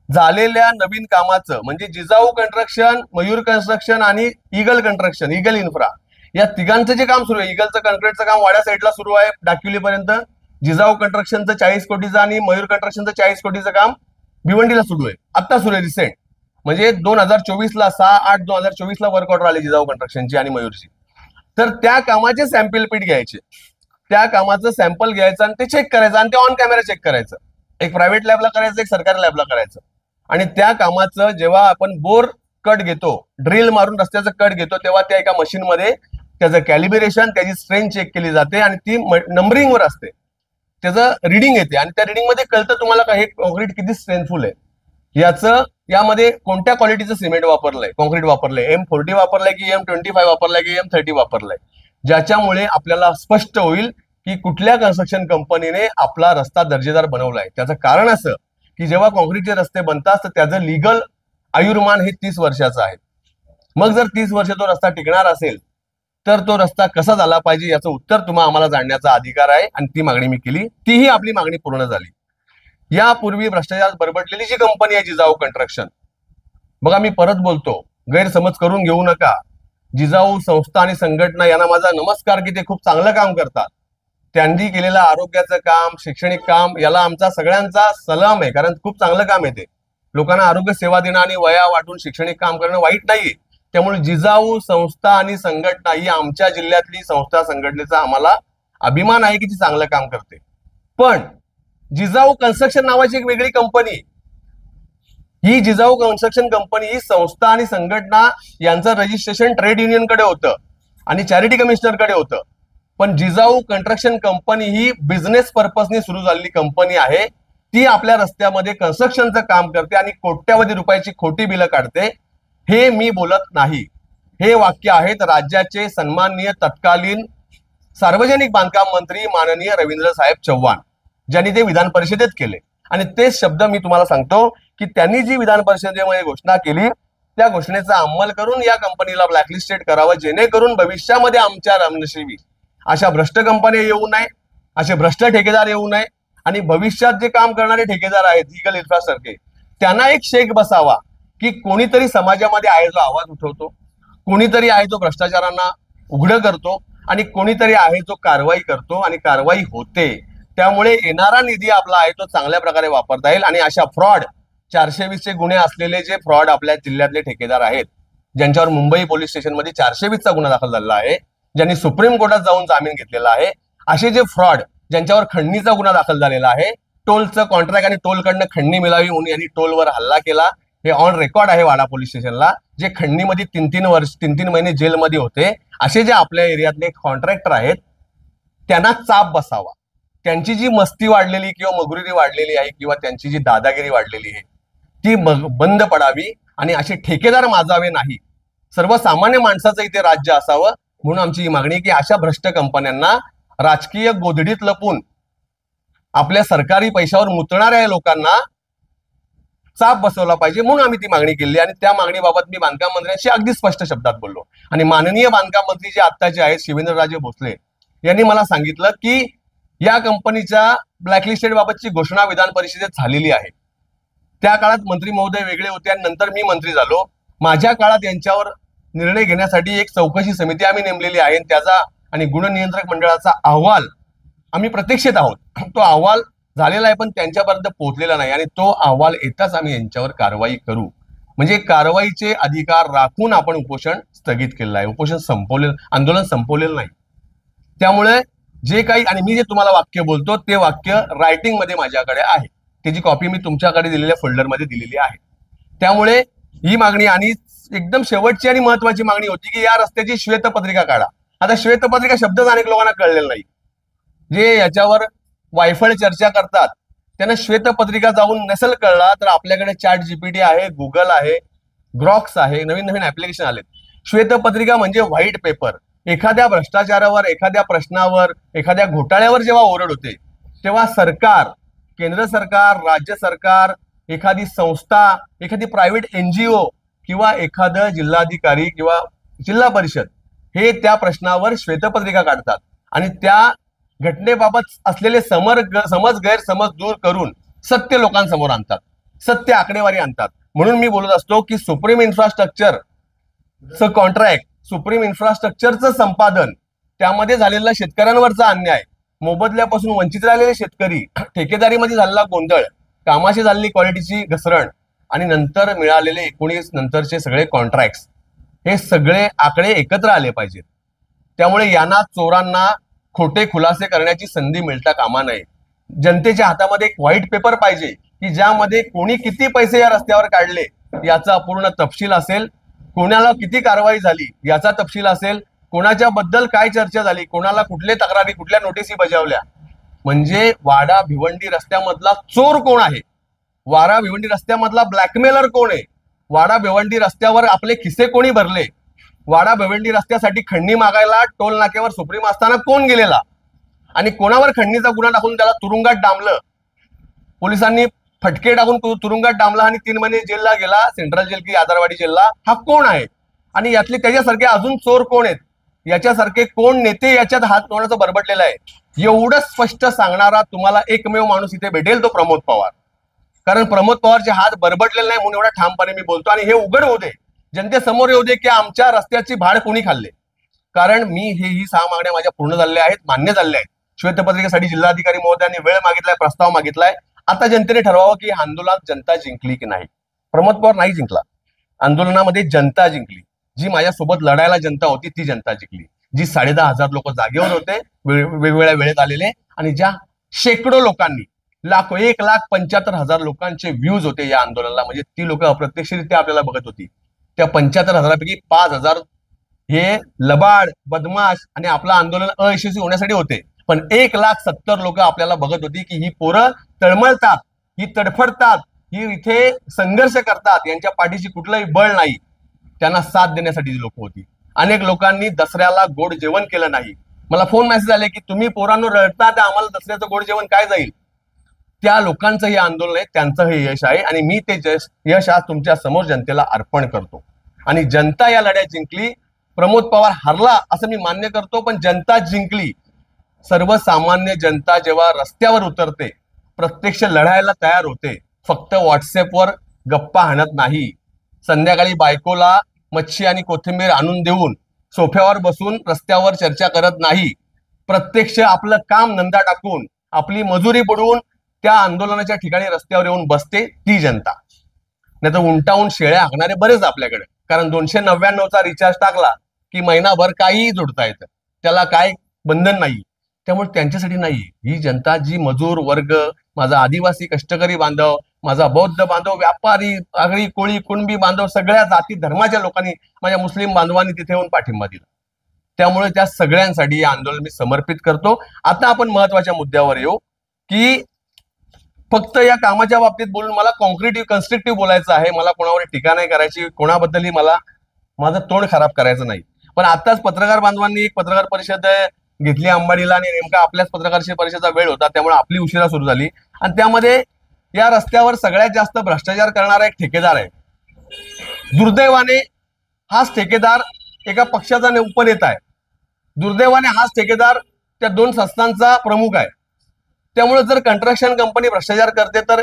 A: झालेल्या नवीन कामाचं म्हणजे जिजाऊ कन्स्ट्रक्शन, मयूर कन्स्ट्रक्शन आणि इगल इन्फ्रा या तिघांचं जे काम सुरू आहे, इगलचं कॉन्क्रीटचं काम वाड्या साईडला सुरू आहे डाकिवलीपर्यंत, जिजाऊ कन्स्ट्रक्शनचं 40 कोटीचं आणि मयूर कन्स्ट्रक्शनचं 40 कोटीचं काम भिवंडीला सुरू आहे, आता सुरू आहे रिसेंट. म्हणजे 2024ला 6/8/2024ला वर्क ऑर्डर आली जिजाऊ कन्स्ट्रक्शनची आणि मयूरची. तर त्या कामाचे सॅम्पल पीठ घ्यायचे, त्या कामाचं सॅम्पल घ्यायचं आणि ते चेक करायचं आणि ते ऑन कॅमेरा चेक करायचं. एक प्रायव्हेट लॅबला करायचं, एक सरकारी लॅबला करायचं. आणि त्या कामाचं जेव्हा आपण बोर कट घेतो, ड्रिल मारून रस्त्याचं कट घेतो, तेव्हा त्या एका मशीनमध्ये त्याचं कॅलिब्रेशन, त्याची स्ट्रेंथ चेक केली जाते आणि ती नंबरिंगवर असते, त्याचं रिडिंग येते आणि त्या रिडिंग मध्ये कळतं तुम्हाला का हे कॉन्क्रीट किती स्ट्रेंथफुल आहे, यामध्ये कोणत्या क्वालिटीचं सिमेंट वापरलंय, कॉन्क्रीट वापरलंय, M40 वापरलंय की M25 वापरलंय की M30 वापरलंय, ज्याच्यामुळे आपल्याला स्पष्ट होईल की कुठल्या कन्स्ट्रक्शन कंपनीने आपला रस्ता दर्जेदार बनवलाय. त्याचं कारण असं की जेव्हा कॉन्क्रीटचे रस्ते बनतात तर त्याचं लिगल आयुर्मान हे 30 वर्षाचं आहे. मग जर 30 वर्ष तो रस्ता टिकणार असेल तर तो रस्ता कसा झाला पाहिजे याचं उत्तर आम्हाला जाणण्याचा अधिकार आहे आणि ती मागणी मी केली, तीही आपली मागणी पूर्ण झाली. यापूर्वी भ्रष्टाचार बरबटलेली जी कंपनी आहे जिजाऊ कन्स्ट्रक्शन, बघा मी परत बोलतो, गैरसमज करून घेऊ नका. जिजाऊ संस्था आणि संघटना यांना माझा नमस्कार की ते खूप चांगलं काम करतात. त्यांनी केलेलं आरोग्याचं काम, शैक्षणिक काम याला आमचा सगळ्यांचा सलाम आहे, कारण खूप चांगलं काम आहे ते. लोकांना आरोग्य सेवा देणं आणि वया वाटून शैक्षणिक काम करणं वाईट नाहीये. त्यामुळे जिजाऊ संस्था आणि संघटना ही आमच्या जिल्ह्यातली संस्था, संघटनेचा आम्हाला अभिमान आहे की ती चांगलं काम करते. पण जिजाऊ कन्स्ट्रक्शन नावाची एक वेगळी कंपनी, ही जिजाऊ कन्स्ट्रक्शन कंपनी ही संस्था आणि संघटना यांचं रजिस्ट्रेशन ट्रेड युनियनकडे होतं आणि चॅरिटी कमिशनरकडे होतं. पण जिजाऊ कन्स्ट्रक्शन कंपनी ही बिझनेस पर्पजने सुरू झालेली कंपनी आहे. ती आपल्या रस्त्यामध्ये कन्स्ट्रक्शनचं काम करते आणि कोट्यावधी रुपयाची खोटी बिलं काढते. हे मी बोलत नाही, हे वाक्य आहेत राज्याचे सन्माननीय तत्कालीन सार्वजनिक बांधकाम मंत्री माननीय रवींद्र साहेब चव्हाण, ज्यांनी ते विधान परिषदेत केले. आणि तेच शब्द मी तुम्हाला सांगतो की त्यांनी जी विधान परिषदेमध्ये घोषणा केली त्या घोषणेचा अंमल करून या कंपनीला ब्लॅकलिस्टेड करावं, जेणेकरून भविष्यामध्ये आमच्या रामनशिबी अशा भ्रष्ट कंपन्या येऊ नये, असे भ्रष्ट ठेकेदार येऊ नये आणि भविष्यात जे काम करणारे ठेकेदार आहेत इगल इन्फ्रासारखे, त्यांना एक शेक बसावा की कोणीतरी समाजामध्ये आहे जो आवाज उठवतो, कोणीतरी आहे जो भ्रष्टाचारांना उघड करतो आणि कोणीतरी आहे जो कारवाई करतो आणि कारवाई होते. त्यामुळे येणारा निधी आपला आहे तो चांगल्या प्रकारे वापरता येईल. आणि अशा फ्रॉड 420चे गुन्हे असलेले जे फ्रॉड आपल्या जिल्ह्यातले ठेकेदार आहेत, ज्यांच्यावर मुंबई पोलीस स्टेशनमध्ये 420चा गुन्हा दाखल झालेला आहे, ज्यांनी सुप्रीम कोर्टात जाऊन जामीन घेतलेला आहे, असे जे फ्रॉड ज्यांच्यावर खंडणीचा गुन्हा दाखल झालेला आहे, टोलचं कॉन्ट्रॅक्ट आणि टोलकडनं खंडणी मिळावी म्हणून यांनी टोलवर हल्ला केला, हे ऑन रेकॉर्ड आहे वाडा पोलीस स्टेशनला, जे खंडणीमध्ये 3-3 महिने जेलमध्ये होते, असे जे आपल्या एरियातले कॉन्ट्रॅक्टर आहेत त्यांना चाप बसावा. त्यांची जी मस्ती वाढलेली किंवा मगरुरी वाढलेली आहे किंवा त्यांची जी दादागिरी वाढलेली आहे ती बंद पडावी आणि असे ठेकेदार माजावे नाही, सर्वसामान्य माणसाचं इथे राज्य असावं. म्हणून आमची ही मागणी की अशा भ्रष्ट कंपन्यांना राजकीय गोधडीत लपून आपल्या सरकारी पैशावर मुतणाऱ्या लोकांना चाप बसवला पाहिजे. म्हणून आम्ही ती मागणी केली आणि त्या मागणीबाबत मी बांधकाम मंत्र्यांशी अगदी स्पष्ट शब्दात बोललो. आणि माननीय बांधकाम मंत्री जे आत्ताचे आहेत शिवेंद्रराजे भोसले यांनी मला सांगितलं की या कंपनीच्या ब्लॅकलिस्टेड बाबतची घोषणा विधान परिषदेत झालेली आहे. त्या काळात मंत्री महोदय वेगळे होते आणि नंतर मी मंत्री झालो. माझ्या काळात यांच्यावर निर्णय घेण्यासाठी एक चौकशी समिती आम्ही नेमलेली आहे. त्याचा आणि गुणनियंत्रक मंडळाचा अहवाल आम्ही प्रतीक्षेत आहोत. तो अहवाल झालेला आहे पण त्यांच्यापर्यंत पोहोचलेला नाही आणि तो अहवाल येताच आम्ही यांच्यावर कारवाई करू. म्हणजे कारवाईचे अधिकार राखून आपण उपोषण स्थगित केलेलं आहे. उपोषण संपवलेलं, आंदोलन संपवलेलं नाही. त्यामुळे जे काही, आणि मी जे तुम्हाला वाक्य बोलतो ते वाक्य रायटिंग मध्ये माझ्याकडे आहे, त्याची कॉपी मी तुमच्याकडे दिलेल्या फोल्डरमध्ये दिलेली आहे. त्यामुळे ही मागणी, आणि एकदम शेवटची आणि महत्वाची मागणी होती की या रस्त्याची श्वेतपत्रिका काढा. आता श्वेतपत्रिका शब्दच अनेक लोकांना कळलेला नाही. जे याच्यावर वायफळ चर्चा करतात त्यांना श्वेतपत्रिका जाऊन नसेल कळला तर आपल्याकडे ChatGPT आहे, गुगल आहे, ग्रॉक्स आहे, नवीन नवीन ऍप्लिकेशन आलेत. श्वेतपत्रिका म्हणजे व्हाईट पेपर. एखाद्या भ्रष्टाचारावर, एखाद्या प्रश्नावर, एखाद्या घोटाळ्यावर जेव्हा ओरड होते तेव्हा सरकार, केंद्र सरकार, राज्य सरकार, एखादी संस्था, एखादी प्रायव्हेट NGO किंवा एखादं जिल्हाधिकारी किंवा जिल्हा परिषद हे त्या प्रश्नावर श्वेतपत्रिका काढतात आणि त्या घटनेबाबत असलेले समज गैरसमज दूर करून सत्य लोकांसमोर आणतात, सत्य आकडेवारी आणतात. म्हणून मी बोलत असतो की सुप्रीम इन्फ्रास्ट्रक्चरचं कॉन्ट्रॅक्ट, सुप्रीम इन्फ्रास्ट्रक्चरचं संपादन, त्यामध्ये झालेला शेतकऱ्यांवरचा अन्याय, मोबदल्यापासून वंचित राहिलेले शेतकरी, ठेकेदारीमध्ये झालेला गोंधळ, कामाशी झालेली क्वालिटीची घसरण आणि नंतर मिळालेले 19 नंतरचे सगळे कॉन्ट्रॅक्ट्स, हे सगळे आकडे एकत्र आले पाहिजेत. त्यामुळे यांना, चोरांना खोटे खुलासे करण्याची संधी मिळता कामा नये. जनतेच्या हातामध्ये एक व्हाईट पेपर पाहिजे की ज्यामध्ये कोणी किती पैसे या रस्त्यावर काढले याचा पूर्ण तपशील असेल, कोणाला किती कारवाई झाली याचा तपशील असेल, कोणाच्या बद्दल काय चर्चा झाली, कोणाला कुठले तक्रारी, कुठल्या नोटिसी बजावल्या. म्हणजे वाडा भिवंडी रस्त्यामधला चोर कोण आहे, वाडा भिवंडी रस्त्यामधला ब्लॅकमेलर कोण आहे, वाडा भिवंडी रस्त्यावर आपले खिसे कोणी भरले, वाडा भिवंडी रस्त्यासाठी खंडणी मागायला टोल नाक्यावर सुप्रीम असताना कोण गेलेला आणि कोणावर खंडणीचा गुन्हा टाकून त्याला तुरुंगात डांबलं, पोलिसांनी फटके टाकून तुरुंगात डांबला आणि 3 महिने जेलला गेला, सेंट्रल जेल की आदरवाडी जेलला, हा कोण आहे. आणि यातले त्याच्यासारखे अजून चोर कोण आहेत, याच्यासारखे कोण नेते याच्यात हात कोणाचा बरबटलेला आहे, एवढं स्पष्ट सांगणारा तुम्हाला एकमेव माणूस इथे भेटेल, तो प्रमोद पवार. कारण प्रमोद पवारचे हात बरबटलेले नाही म्हणून एवढा ठामपणे मी बोलतो. आणि हे उघड होऊ दे, जनतेसमोर येऊ दे की आमच्या रस्त्याची भाड कोणी खाल्ले. कारण मी ही 6 मागण्या माझ्या पूर्ण झालेल्या आहेत, मान्य झालेल्या आहेत. श्वेतपत्रिकेसाठी जिल्हाधिकारी महोदयांनी वेळ मागितलाय, प्रस्ताव मागितलाय. आता जनतेने ठरवावं की आंदोलनात जनता जिंकली की नाही. प्रमोद पवार नाही जिंकला, आंदोलनामध्ये जनता जिंकली. जी माझ्यासोबत लढायला जनता होती ती जनता जिंकली. जी 10,500 लोक जागेवर होते, वेगवेगळ्या वेळेत आलेले, आणि ज्या शेकडो लोकांनी, लाखो, 1,75,000 लोकांचे व्ह्यूज होते या आंदोलनाला. म्हणजे ती लोक अप्रत्यक्षरित्या आपल्याला बघत होती. त्या 75,000पैकी 5,000 हे लबाड, बदमाश आणि आपलं आंदोलन अयशस्वी होण्यासाठी होते. पण 1,70,000 लोक आपल्याला बघत होती की ही पोरं तळमळतात, ही तडफडतात, ही इथे संघर्ष करतात, यांच्या पाठीशी कुठलंही बळ नाही. त्यांना साथ देण्यासाठी लोक होती. अनेक लोकांनी दसऱ्याला गोड जेवण केलं नाही. मला फोन मेसेज आले की तुम्ही पोरांनो रडता, तर आम्हाला दसऱ्याचं गोड जेवण काय जाईल. त्या लोकांचं हे आंदोलन आहे, त्यांचं हे यश आहे आणि मी ते यश आज तुमच्या समोर जनतेला अर्पण करतो. आणि जनता या लढ्यात जिंकली. प्रमोद पवार हरला असं मी मान्य करतो, पण जनता जिंकली. सर्वसामान्य जनता जेव्हा रस्त्यावर उतरते, प्रत्यक्ष लढायला तयार होते, फक्त व्हॉट्सअपवर गप्पा हाणत नाही, संध्याकाळी बायकोला मच्छी आणि कोथिंबीर आणून देऊन सोफ्यावर बसून रस्त्यावर चर्चा करत नाही, प्रत्यक्ष आपलं काम धंदा टाकून, आपली मजुरी बुडवून त्या आंदोलनाच्या ठिकाणी रस्त्यावर येऊन बसते, ती जनता. नाही तर उंटावून शेळ्या हाकणारे बरेच आपल्याकडे. कारण 299चा रिचार्ज टाकला की महिनाभर काहीही जोडता येतं, त्याला काय बंधन नाही. त्यामुळे त्यांच्यासाठी नाही ही जनता. जी मजूर वर्ग, माझा आदिवासी कष्टकरी बांधव, माझा बौद्ध बांधव, व्यापारी, आगरी, कोळी, कुणबी बांधव, सगळ्या जाती धर्माच्या लोकांनी, माझ्या मुस्लिम बांधवांनी तिथे येऊन पाठिंबा दिला. त्यामुळे त्या सगळ्यांसाठी हे आंदोलन मी समर्पित करतो. आता आपण महत्वाच्या मुद्द्यावर येऊ की फक्त या कामाच्या बाबतीत बोलून मला कन्स्ट्रक्टिव्ह बोलायचं आहे, मला कोणावर टीका नाही करायची, कोणाबद्दलही मला माझं तोंड खराब करायचं नाही. पण आताच पत्रकार बांधवांनी एक पत्रकार परिषद घेतली अंबाडीला आणि नेमका आपल्याच पत्रकार परिषदेचा वेळ होता, त्यामुळे आपली उशिरा सुरू झाली. आणि त्यामध्ये या रस्त्यावर सगळ्यात जास्त भ्रष्टाचार करणारा एक ठेकेदार आहे. दुर्दैवाने हाच ठेकेदार एका पक्षाचा उपनेता आहे. दुर्दैवाने हाच ठेकेदार त्या 2 संस्थांचा प्रमुख आहे. त्यामुळे जर कंस्ट्रक्शन कंपनी भ्रष्टाचार करते तर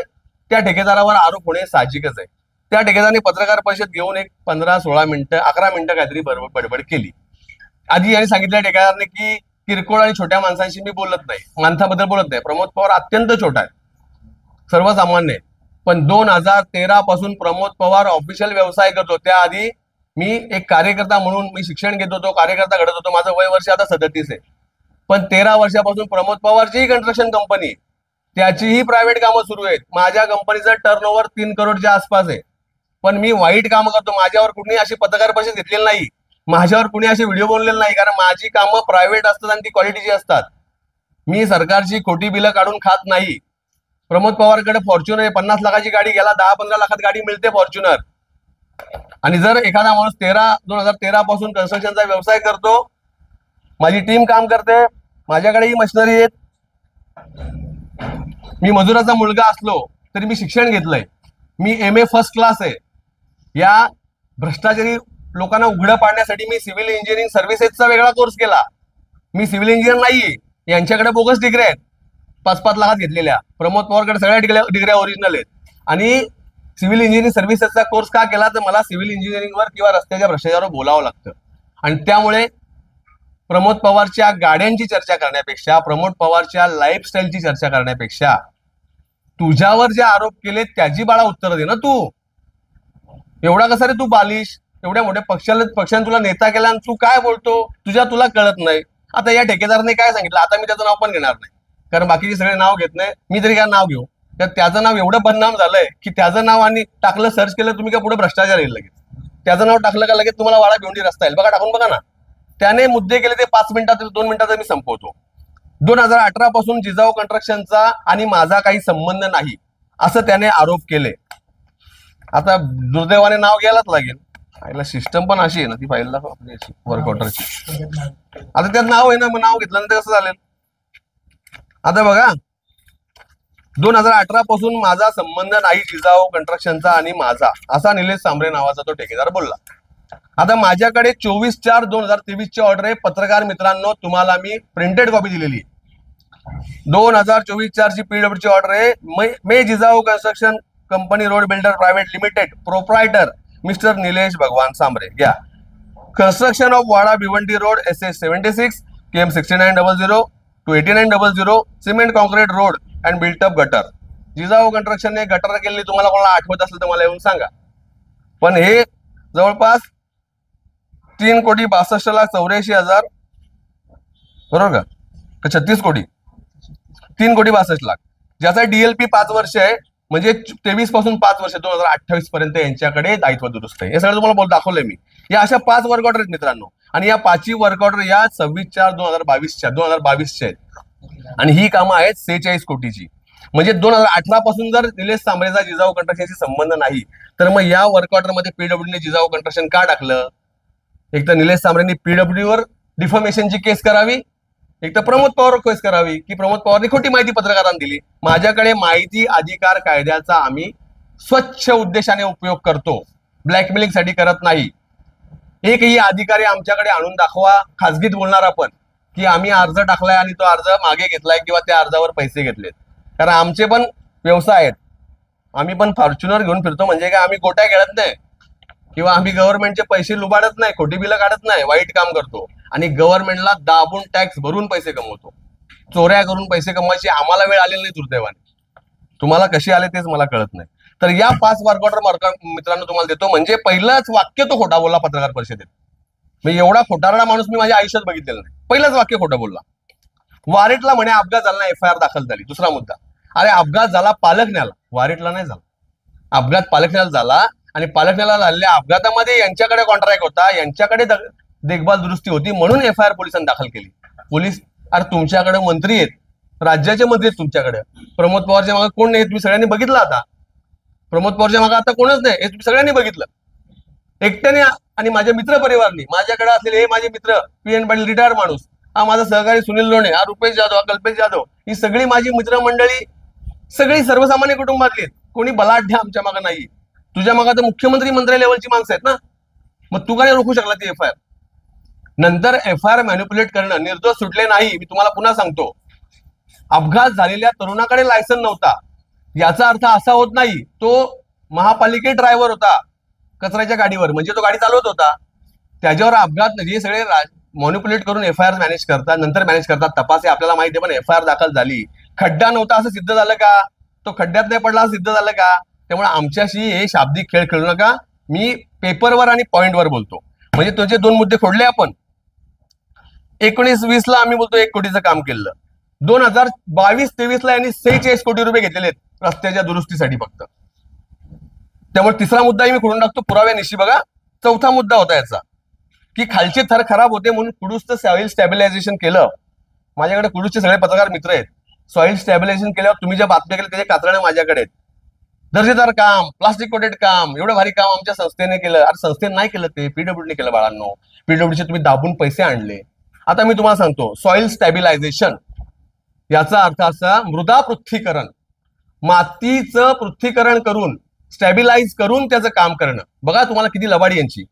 A: त्या ठेकेदारावर आरोप होणे साहजिकच आहे. त्या ठेकेदाराने पत्रकार परिषद घेऊन एक 15-16 मिनिटं 11 मिनिटं काहीतरी बडबड केली. आधी यांनी सांगितलं ठेकेदाराने की किरकोळ आणि छोट्या माणसांशी मी बोलत नाही, माणसाबद्दल बोलत नाही. प्रमोद पवार अत्यंत छोटा आहे, सर्वसामान्य आहे. पण 2013 पासून प्रमोद पवार ऑफिशियल व्यवसाय करतो. त्याआधी मी एक कार्यकर्ता म्हणून मी शिक्षण घेत होतो, कार्यकर्ता घडत होतो. माझं वय वर्ष आता 37 आहे. पण 13 वर्षापासून प्रमोद पवारचीही कंस्ट्रक्शन कंपनी, त्याचीही प्रायव्हेट कामं सुरू आहेत. माझ्या कंपनीचं टर्नओव्हर 3 करोडच्या आसपास आहे. पण मी वाईट कामं करतो. माझ्यावर कुणी अशी पत्रकार परिषद घेतलेली नाही, माझ्यावर कुणी असे व्हिडिओ बनलेले नाही, कारण माझी कामं प्रायव्हेट असतात आणि ती क्वालिटीची असतात. मी सरकारची खोटी बिलं काढून खात नाही. प्रमोद पवारकडे फॉर्च्युनर आहे, 50 लाखाची गाडी घ्यायला 10-15 लाखात गाडी मिळते फॉर्च्युनर. आणि जर एखादा माणूस 2013 पासून कन्स्ट्रक्शनचा व्यवसाय करतो, माझी टीम काम करते, माझ्याकडेही मशिनरी आहेत, मी मजुराचा मुलगा असलो तरी मी शिक्षण घेतलंय, मी MA फर्स्ट क्लास आहे. या भ्रष्टाचारी लोकांना उघडं पाडण्यासाठी मी सिव्हिल इंजिनिअरिंग सर्व्हिसेसचा वेगळा कोर्स केला. मी सिव्हिल इंजिनियर नाहीये. यांच्याकडे बोगस डिग्री आहेत 5-5 लाखात घेतलेल्या. प्रमोद पवारकडे सगळ्या डिग्र्या ओरिजिनल आहेत. आणि सिव्हिल इंजिनिअरिंग सर्व्हिसेसचा कोर्स का केला तर मला सिव्हिल इंजिनिअरिंगवर किंवा रस्त्याच्या भ्रष्टाचारावर बोलावं लागतं. आणि त्यामुळे प्रमोद पवारच्या गाड्यांची चर्चा करण्यापेक्षा, प्रमोद पवारच्या लाईफस्टाईलची चर्चा करण्यापेक्षा तुझ्यावर जे आरोप केले त्याची बाळा उत्तर दे ना तू. एवढा कसा रे तू बालिश, एवढ्या मोठ्या पक्षाने तुला नेता केला आणि तू काय बोलतो, तुला कळत नाही. आता या ठेकेदाराने काय सांगितलं, आता मी त्याचं नाव पण घेणार नाही, कारण बाकीचे सगळे नाव घेत नाही, मी तरी काय नाव घेऊ. तर त्याचं नाव एवढं बदनाम झालंय की त्याचं नाव आणि टाकलं, सर्च केलं तुम्ही का पुढे भ्रष्टाचार येईल लगेच. त्याचं नाव टाकलं का लगेच तुम्हाला वाडा भिवंडी रस्ता येईल. बघा टाकून बघा ना. त्याने मुद्दे केले ते 5 मिनिटात 2 मिनिटात मी संपवतो. 2018 पासून जिजाऊ कंस्ट्रक्शनचा आणि माझा काही संबंध नाही असं त्याने आरोप केले. आता दुर्दैवाने नाव घ्यायलाच लागेल. फाईलला सिस्टम पण अशी आहे ना, ती फाईलला वर्कआउटरची. आता त्यात नाव आहे ना, मग नाव घेतल्यानंतर कसं चालेल. आता बघा, 2018 पासून माझा संबंध नाही जिजाऊ कंस्ट्रक्शनचा आणि माझा, असा निलेश सांबरे नावाचा तो ठेकेदार बोलला. आता माझ्याकडे 24/4/2023 ची ऑर्डर आहे. पत्रकार मित्रांनो, तुम्हाला मी प्रिंटेड कॉपी दिलेली. 2024-4 ची PWD ची ऑर्डर आहे. मे Jijau construction company road builder private limited proprietor mister Nilesh Bhagwan Sambare. घ्या. Construction of Wada Bhiwandi road SS 76 KM 6900 to 8900 cement concrete road and built up gutter. Jijau कंस्ट्रक्शनने गटर केलेली तुम्हाला कोणाला आठवत असेल तर मला येऊन सांगा. पण हे जवळपास 3,62,84,000 बरोबर का, 36 कोटी, 3,62,00,000 ज्याचा DLP 5 वर्ष आहे, म्हणजे 23 पासून 5 वर्ष 2028 पर्यंत यांच्याकडे दायित्व दुरुस्त आहे. हे सगळं तुम्हाला दाखवलंय मी. या अशा 5 वर्क ऑर्डर आहेत मित्रांनो. आणि या 5ही वर्क ऑर्डर या 26/4/2022 आहेत. आणि ही कामं आहेत 46 कोटीची. म्हणजे 2018 पासून जर निलेश सांबरेचा जिजाऊ कंस्ट्रक्शनशी संबंध नाही तर मग या वर्क ऑर्डर मध्ये PWDने जिजाऊ कंस्ट्रक्शन का टाकलं. एक तर निलेश सांबरेंनी PWD वर डिफॉर्मेशनची केस करावी, एक तर प्रमोद पवार केस करावी की प्रमोद पवारने खोटी माहिती पत्रकारांना दिली. माझ्याकडे माहिती अधिकार कायद्याचा आम्ही स्वच्छ उद्देशाने उपयोग करतो, ब्लॅकमेलिंग साठी करत नाही. एकही अधिकारी आमच्याकडे आणून दाखवा, खासगीत बोलणार आपण की आम्ही अर्ज टाकलाय आणि तो अर्ज मागे घेतलाय किंवा त्या अर्जावर पैसे घेतलेत. कारण आमचे पण व्यवसाय आहेत. आम्ही पण फॉर्च्युनर घेऊन फिरतो, म्हणजे काय आम्ही गोट्या खेळत नाही किंवा आम्ही गव्हर्नमेंटचे पैसे लुबाडत नाही, खोटी बिलं काढत नाही, वाईट काम करतो. आणि गव्हर्नमेंटला दाबून टॅक्स भरून पैसे कमवतो. चोऱ्या करून पैसे कमवायची आम्हाला वेळ आलेली नाही दुर्दैवाने. तुम्हाला कशी आले तेच मला कळत नाही. तर या 5 वर्क ऑर्डर मित्रांनो तुम्हाला देतो. म्हणजे पहिलंच वाक्य तो खोटा बोलला पत्रकार परिषदेत. म्हणजे एवढा खोटारडा माणूस मी माझ्या आयुष्यात बघितलेला नाही. पहिलंच वाक्य खोटं बोलला. वारेटला म्हणे अपघात झाला, FIR दाखल झाली. दुसरा मुद्दा, अरे अपघात झाला पालखण्याला, वारेटला नाही झाला. अपघात पालखण्याला झाला आणि पालखण्याला झालेल्या अपघातामध्ये यांच्याकडे कॉन्ट्रॅक्ट होता, यांच्याकडे देखभाल दुरुस्ती होती, म्हणून FIR पोलिसांनी दाखल केली. पोलीस, अरे तुमच्याकडे मंत्री आहेत, राज्याचे मंत्री आहेत तुमच्याकडे. प्रमोद पवारच्या मागे कोण नाही तुम्ही सगळ्यांनी बघितलं. आता प्रमोद पवारच्या मागे आता कोणच नाही हे तुम्ही सगळ्यांनी बघितलं. एकट्याने आणि माझ्या मित्र परिवारांनी माझ्याकडे असलेले हे माझे मित्र PN पाटील रिटायर्ड माणूस, हा माझा सहकारी सुनील लोणे, हा रुपेश जाधव, हा कल्पेश जाधव, ही सगळी माझी मित्रमंडळी सगळी सर्वसामान्य कुटुंबातली आहेत. कोणी बलाढ्य आमच्या मागे नाही. तुझ्या मागे तर मुख्यमंत्री मंत्री लेवलची माणसं आहेत ना. मग तू काय रोखू शकला ती FIR? नंतर FIR मॅन्युप्युलेट करणं, निर्दोष सुटले नाही. मी तुम्हाला पुन्हा सांगतो, अपघात झालेल्या तरुणाकडे लायसन नव्हता याचा अर्थ असा होत नाही तो महापालिके ड्रायव्हर होता कचऱ्याच्या गाडीवर, म्हणजे तो गाडी चालवत होता. त्याच्यावर अपघात हे सगळे मॅन्युप्युलेट करून FIR मॅनेज करतात, नंतर मॅनेज करतात. तपास आहे आपल्याला माहिती आहे, पण FIR दाखल झाली. खड्डा नव्हता असं सिद्ध झालं का? तो खड्ड्यात नाही पडला असं सिद्ध झालं का? त्यामुळे आमच्याशी हे शाब्दिक खेळ खेळू नका. मी पेपरवर आणि पॉइंटवर बोलतो. म्हणजे तुझे 2 मुद्दे फोडले आपण. 19-20 ला आम्ही बोलतो 1 कोटीचं काम केलं. 2022-23 ला यांनी 46 कोटी रुपये घेतलेले आहेत रस्त्याच्या दुरुस्तीसाठी फक्त. त्यामुळे तिसरा मुद्दाही मी खोडून टाकतो पुराव्यानिशी. बघा, चौथा मुद्दा होता याचा की खालचे थर खराब होते म्हणून कुडूसचं सॉइल स्टॅबिलायझेशन केलं. माझ्याकडे कुडूसचे सगळे पत्रकार मित्र आहेत. सॉइल स्टॅबिलायझेशन केल्यावर तुम्ही ज्या बातम्या केल्या त्याच्या कात्रणं माझ्याकडे आहेत. दर्जेदार काम, प्लास्टिक कोटेड काम, एवढं भारी काम आमच्या संस्थेने केलं. अरे संस्थेने नाही केलं, ते PWDने केलं बाळांनो. PWDचे तुम्ही दाबून पैसे आणले. आता मी तुम्हाला सांगतो, सॉइल स्टॅबिलायझेशन याचा अर्थ असा मृदा पृथ्थीकरण, मातीचं पृथ्थीकरण करून स्टॅबिलाइज करून त्याचं काम करणं. बघा तुम्हाला किती लबाडी यांची.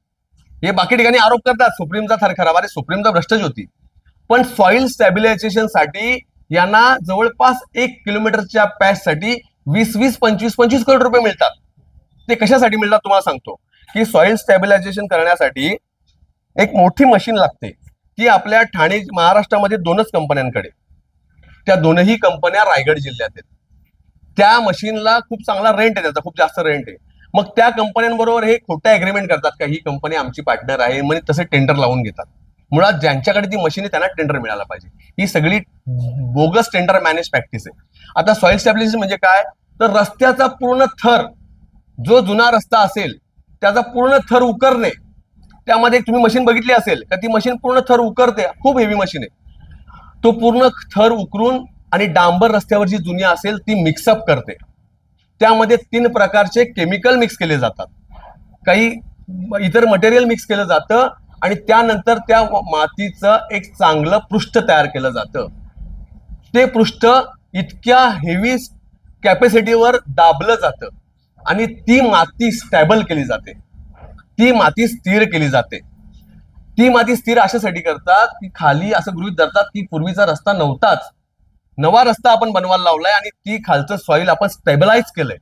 A: हे बाकी ठिकाणी आरोप करतात सुप्रीमचा थर खराब. अरे सुप्रीम तर भ्रष्टच होती, पण सॉइल स्टॅबिलायझेशन साठी यांना जवळपास 1 किलोमीटरच्या पॅचसाठी 20-20, 25-25 करोड रुपये मिळतात. ते कशासाठी मिळतात तुम्हाला सांगतो की सॉइल स्टॅबिलायझेशन करण्यासाठी एक मोठी मशीन लागते. ती आपल्या ठाणे महाराष्ट्रामध्ये 2च कंपन्यांकडे, त्या 2ही कंपन्या रायगड जिल्ह्यात आहेत. त्या मशीनला खूप चांगला रेंट आहे, त्याचा खूप जास्त रेंट आहे. मग त्या कंपन्यांबरोबर हे खोटं अग्रीमेंट करतात का ही कंपनी आमची पार्टनर आहे, म्हणजे तसे टेंडर लावून घेतात. मुळात ज्यांच्याकडे ती मशीन आहे त्यांना टेंडर मिळाला पाहिजे. ही सगळी बोगस टेंडर मॅनेज प्रॅक्टिस आहे. आता सॉइल स्टॅबिलायझेशन म्हणजे काय, तर रस्त्याचा पूर्ण थर, जो जुना रस्ता असेल त्याचा पूर्ण थर उकरणे. त्यामध्ये तुम्ही मशीन बघितली असेल का, ती मशीन पूर्ण थर उकरते. खूप हेवी मशीन आहे. तो पूर्ण थर उकरून आणि डांबर रस्त्यावर जी जुनी असेल ती मिक्सअप करते. त्यामध्ये 3 प्रकारचे केमिकल मिक्स केले जातात, काही इतर मटेरियल मिक्स केलं जातं आणि त्यानंतर त्या मातीचं एक चांगलं पृष्ठ तयार केलं जातं. ते पृष्ठ इतक्या हेवी कॅपॅसिटीवर दाबलं जातं आणि ती माती स्टॅबल केली जाते, ती माती स्थिर केली जाते. ती माती स्थिर अशासाठी करतात की खाली असं गृहीत धरतात की पूर्वीचा रस्ता नव्हताच, नवा रस्ता आपण बनवायला लावलाय आणि ती खालचं सॉइल आपण स्टॅबिलाइज केलंय.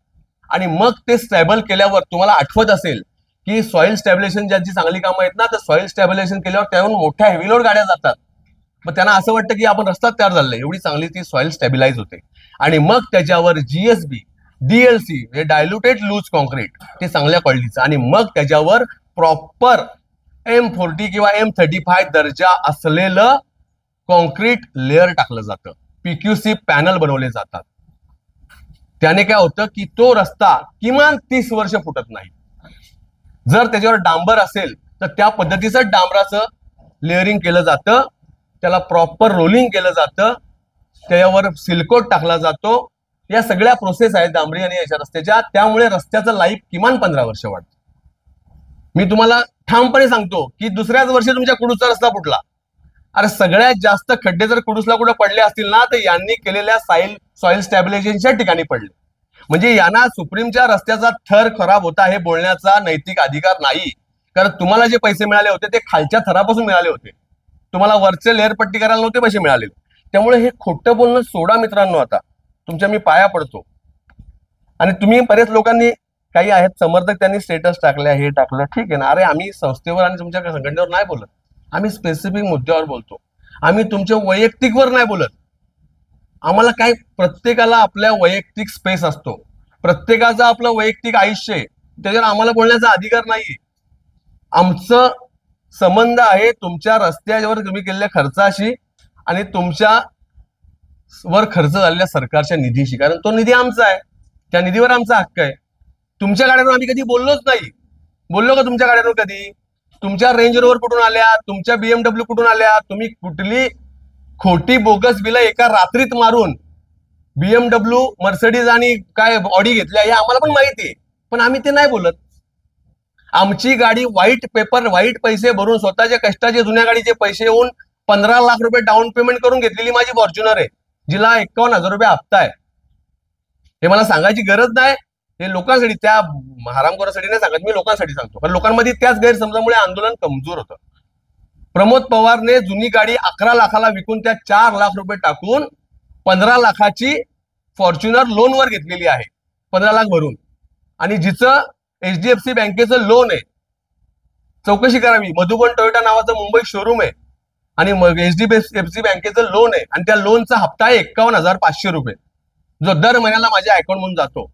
A: आणि मग ते स्टॅबल केल्यावर तुम्हाला आठवत असेल की सॉइल स्टॅबिलायझेशन ज्यांची चांगली कामं आहेत ना, तर सॉइल स्टॅबिलायझेशन केल्यावर त्याहून मोठ्या हेवी लोड गाड्या जातात. मग त्यांना असं वाटतं की आपण रस्ता तयार झालाय, एवढी चांगली ती सॉइल स्टॅबिलाइज होते. आणि मग त्याच्यावर GSB, DLC म्हणजे डायल्युटेड लूज कॉन्क्रीट, ते चांगल्या क्वालिटीचं, आणि मग त्याच्यावर प्रॉपर M40 किंवा M35 दर्जा असलेलं कॉन्क्रीट लेअर टाकलं जातं. PQC पॅनल बनवले जातात. त्याने काय होतं की तो रस्ता किमान 30 वर्ष फुटत नाही. जर त्याच्यावर डांबर असेल तर त्या पद्धतीचं डांबराचं लेअरिंग केलं जातं, त्याला प्रॉपर रोलिंग केलं जातं, त्याच्यावर सिल्कोट टाकला जातो. या सगळ्या प्रोसेस आहेत डांबरी आणि याच्या रस्त्याच्या, त्यामुळे रस्त्याचं लाईफ किमान 15 वर्ष वाढतं. मी तुम्हाला ठामपणे सांगतो की दुसऱ्याच वर्षी तुमच्या कुडूसचा रस्ता फुटला. अरे सगळ्यात जास्त खड्डे जर कुडूसला कुठे पडले असतील ना, तर यांनी केलेल्या सॉइल स्टॅबिलायझेशनच्या ठिकाणी पडले. म्हणजे यांना सुप्रीमच्या रस्त्याचा थर खराब होता हे बोलण्याचा नैतिक अधिकार नाही. कारण तुम्हाला जे पैसे मिळाले होते ते खालच्या थरापासून मिळाले होते, तुम्हाला वरचे लेअर पट्टी करायला नव्हते पैसे मिळाले. त्यामुळे हे खोटं बोलणं सोडा मित्रांनो. आता तुमच्या मी पाया पडतो. आणि तुम्ही बरेच लोकांनी, काही आहेत समर्थक, त्यांनी स्टेटस टाकल्या, हे टाकलं, ठीक आहे ना. अरे आम्ही संस्थेवर आणि तुमच्या संघटनेवर नाही बोलत, आम्ही स्पेसिफिक मुद्द्यावर बोलतो. आम्ही तुमच्या वैयक्तिकवर नाही बोलत. आम्हाला काय, प्रत्येकाला आपल्या वैयक्तिक स्पेस असतो, प्रत्येकाचं आपलं वैयक्तिक आयुष्य आहे, त्याच्यावर आम्हाला बोलण्याचा अधिकार नाही. आमचं संबंध आहे तुमच्या रस्त्यावर तुम्ही केलेल्या खर्चाशी आणि तुमच्या वर खर्च झालेल्या सरकारच्या निधीशी, कारण तो निधी आमचा आहे, त्या निधीवर आमचा हक्क आहे. तुमच्या गाड्यांवर आम्ही कधी बोललोच नाही. बोललो का तुमच्या गाड्यांवर कधी? तुमच्या रेंज रोव्हर कुठून आल्या, तुमच्या BMW कुठून आल्या, तुम्ही कुठली खोटी बोगस बिलं एका रात्रीत मारून BMW, मर्सिडीज आणि काय ऑडी घेतल्या हे आम्हाला पण माहिती आहे, पण आम्ही ते नाही बोलत. आमची गाडी व्हाईट पेपर, व्हाईट पैसे भरून स्वतःच्या कष्टाचे जुन्या गाडीचे पैसे येऊन 15 लाख रुपये डाऊन पेमेंट करून घेतलेली माझी फॉर्च्युनर आहे, जिला 51,000 रुपये हप्ता आहे. हे मला सांगायची गरज नाही, हे लोकांसाठी, त्या हरामखोरासाठी नाही सांगत मी, लोकांसाठी सांगतो. कारण लोकांमध्ये त्याच गैरसमजामुळे आंदोलन कमजोर होतं. प्रमोद पवारने जुनी गाडी 11 लाखाला विकून त्या 4 लाख रुपये टाकून 15 लाखाची फॉर्च्युनर लोनवर घेतलेली आहे, 15 लाख भरून. आणि जिचं HDFC बँकेचं लोन आहे, चौकशी करावी. मधुबन टोयोटा नावाचं मुंबई शोरूम आहे आणि मग HDFC बँकेचं लोन आहे आणि त्या लोनचा हप्ता आहे 51,500 रुपये, जो दर महिन्याला माझ्या अकाउंट मधून जातो.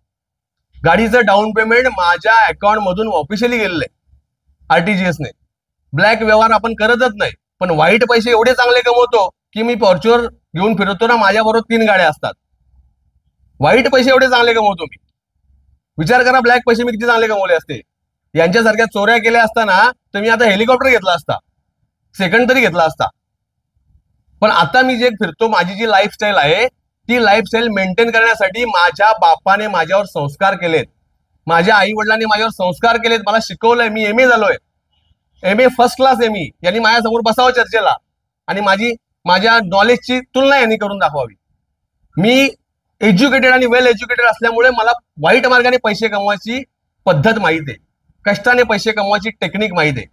A: गाडीचं डाऊन पेमेंट माझ्या अकाउंट मधून ऑफिशियली गेलेलं आहे RTGS ने. ब्लॅक व्यवहार आपण करतच नाही, पण व्हाईट पैसे एवढे चांगले कमवतो की मी फॉर्च्युनर घेऊन फिरतो ना, माझ्याबरोबर 3 गाड्या असतात. व्हाईट पैसे एवढे चांगले कमवतो मी. विचार करा, ब्लॅक पैसे मी किती चांगले कमवले असते. यांच्यासारख्या चोऱ्या केल्या असताना तर मी आता हेलिकॉप्टर घेतला असता, सेकंड तरी घेतला असता. पण आता मी जे फिरतो, माझी जी लाईफस्टाईल आहे, ती लाईफस्टाईल मेंटेन करण्यासाठी माझ्या बापाने माझ्यावर संस्कार केलेत, माझ्या आई वडिलांनी माझ्यावर संस्कार केलेत, मला शिकवलंय. मी MA झालोय, MA फर्स्ट क्लास ME. यांनी माझ्यासमोर बसावं चर्चेला आणि माझ्या नॉलेजची तुलना यांनी करून दाखवावी. मी एज्युकेटेड आणि वेल एज्युकेटेड असल्यामुळे मला वाईट मार्गाने पैसे कमवायची पद्धत माहित आहे, कष्टाने पैसे कमवायची टेक्निक माहित आहे.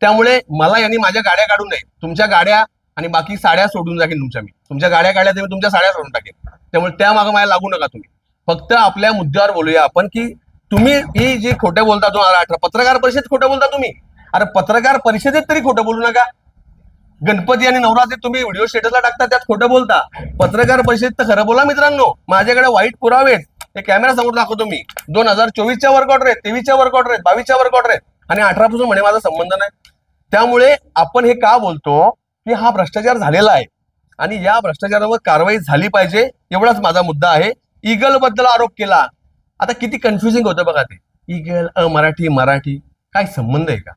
A: त्यामुळे मला यांनी माझ्या गाड्या काढू नये. तुमच्या गाड्या आणि बाकी साड्या सोडून टाकेन तुमच्या गाड्या काढल्या तर मी तुमच्या साड्या सोडून टाकेन. त्यामुळे त्या मागे मला लागू नका तुम्ही. फक्त आपल्या मुद्द्यावर बोलूया आपण, की तुम्ही ही जी खोटं बोलता 2018 पत्रकार परिषदेत खोटं बोलता तुम्ही. अरे पत्रकार परिषदेत तरी खोटं बोलू नका. गणपती आणि नवरात्रीत तुम्ही व्हिडिओ स्टेटसला टाकता, त्यात खोटं बोलता. पत्रकार परिषदेत तर खरं बोला मित्रांनो. माझ्याकडे वाईट पुरावे आहेत, हे कॅमेरा समोर दाखवतो मी. 2024च्या वर्क ऑर्डर आहेत, 23च्या वर्क ऑर्डर आहेत, 22च्या वर्क ऑर्डर आहेत आणि 18 पासून म्हणे माझा संबंध नाही. त्यामुळे आपण हे का बोलतो की हा भ्रष्टाचार झालेला आहे आणि या भ्रष्टाचारावर कारवाई झाली पाहिजे, एवढाच माझा मुद्दा आहे. ईगल बद्दल आरोप केला. आता किती कन्फ्युजिंग होतं बघा ते. ईगल, मराठी काय संबंध आहे का?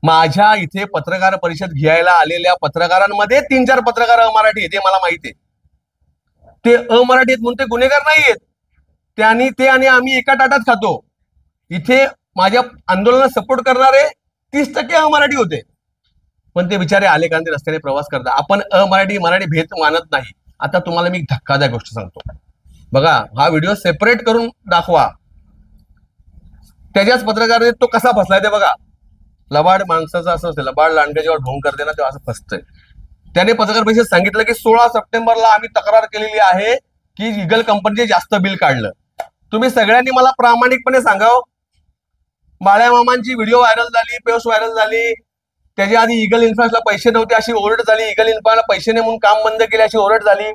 A: माझ्या इथे पत्रकार परिषद घ्यायला आलेल्या पत्रकारांमध्ये 3-4 पत्रकार अमराठी आहेत, हे मला माहिती आहे. ते अमराठी आहेत म्हणून ते गुन्हेगार नाही आहेत. ते आणि आम्ही एका ताटात खातो. इथे माझ्या आंदोलनाला सपोर्ट करणारे 30% अमराठी होते, पण ते बिचारे आले कारण ते रस्त्याने प्रवास करतात. आपण मराठी भेद मानत नाही. आता तुम्हाला मी धक्कादायक गोष्ट सांगतो बघा, हा व्हिडिओ सेपरेट करून दाखवा. त्याच्याच पत्रकाराने तो कसा फसलाय ते बघा. लबाड माणसाचं असं असतं, लबाड लांडगे जेव्हा ढोंग करते ना तेव्हा असं फसतंय. त्याने पत्रकार परिषदेत सांगितलं की 16 सप्टेंबरला आम्ही तक्रार केलेली आहे की ईगल कंपनीचे जास्त बिल काढलं. तुम्ही सगळ्यांनी मला प्रामाणिकपणे सांगाव, बाळ्या मामांची व्हिडिओ व्हायरल झाली, पोस्ट व्हायरल झाली, त्याच्या आधी ईगल इन्फ्राला पैसे नव्हते अशी ओरड झाली, ईगल इन्फ्राला पैसे नाही म्हणून काम बंद केले अशी ओरड झाली.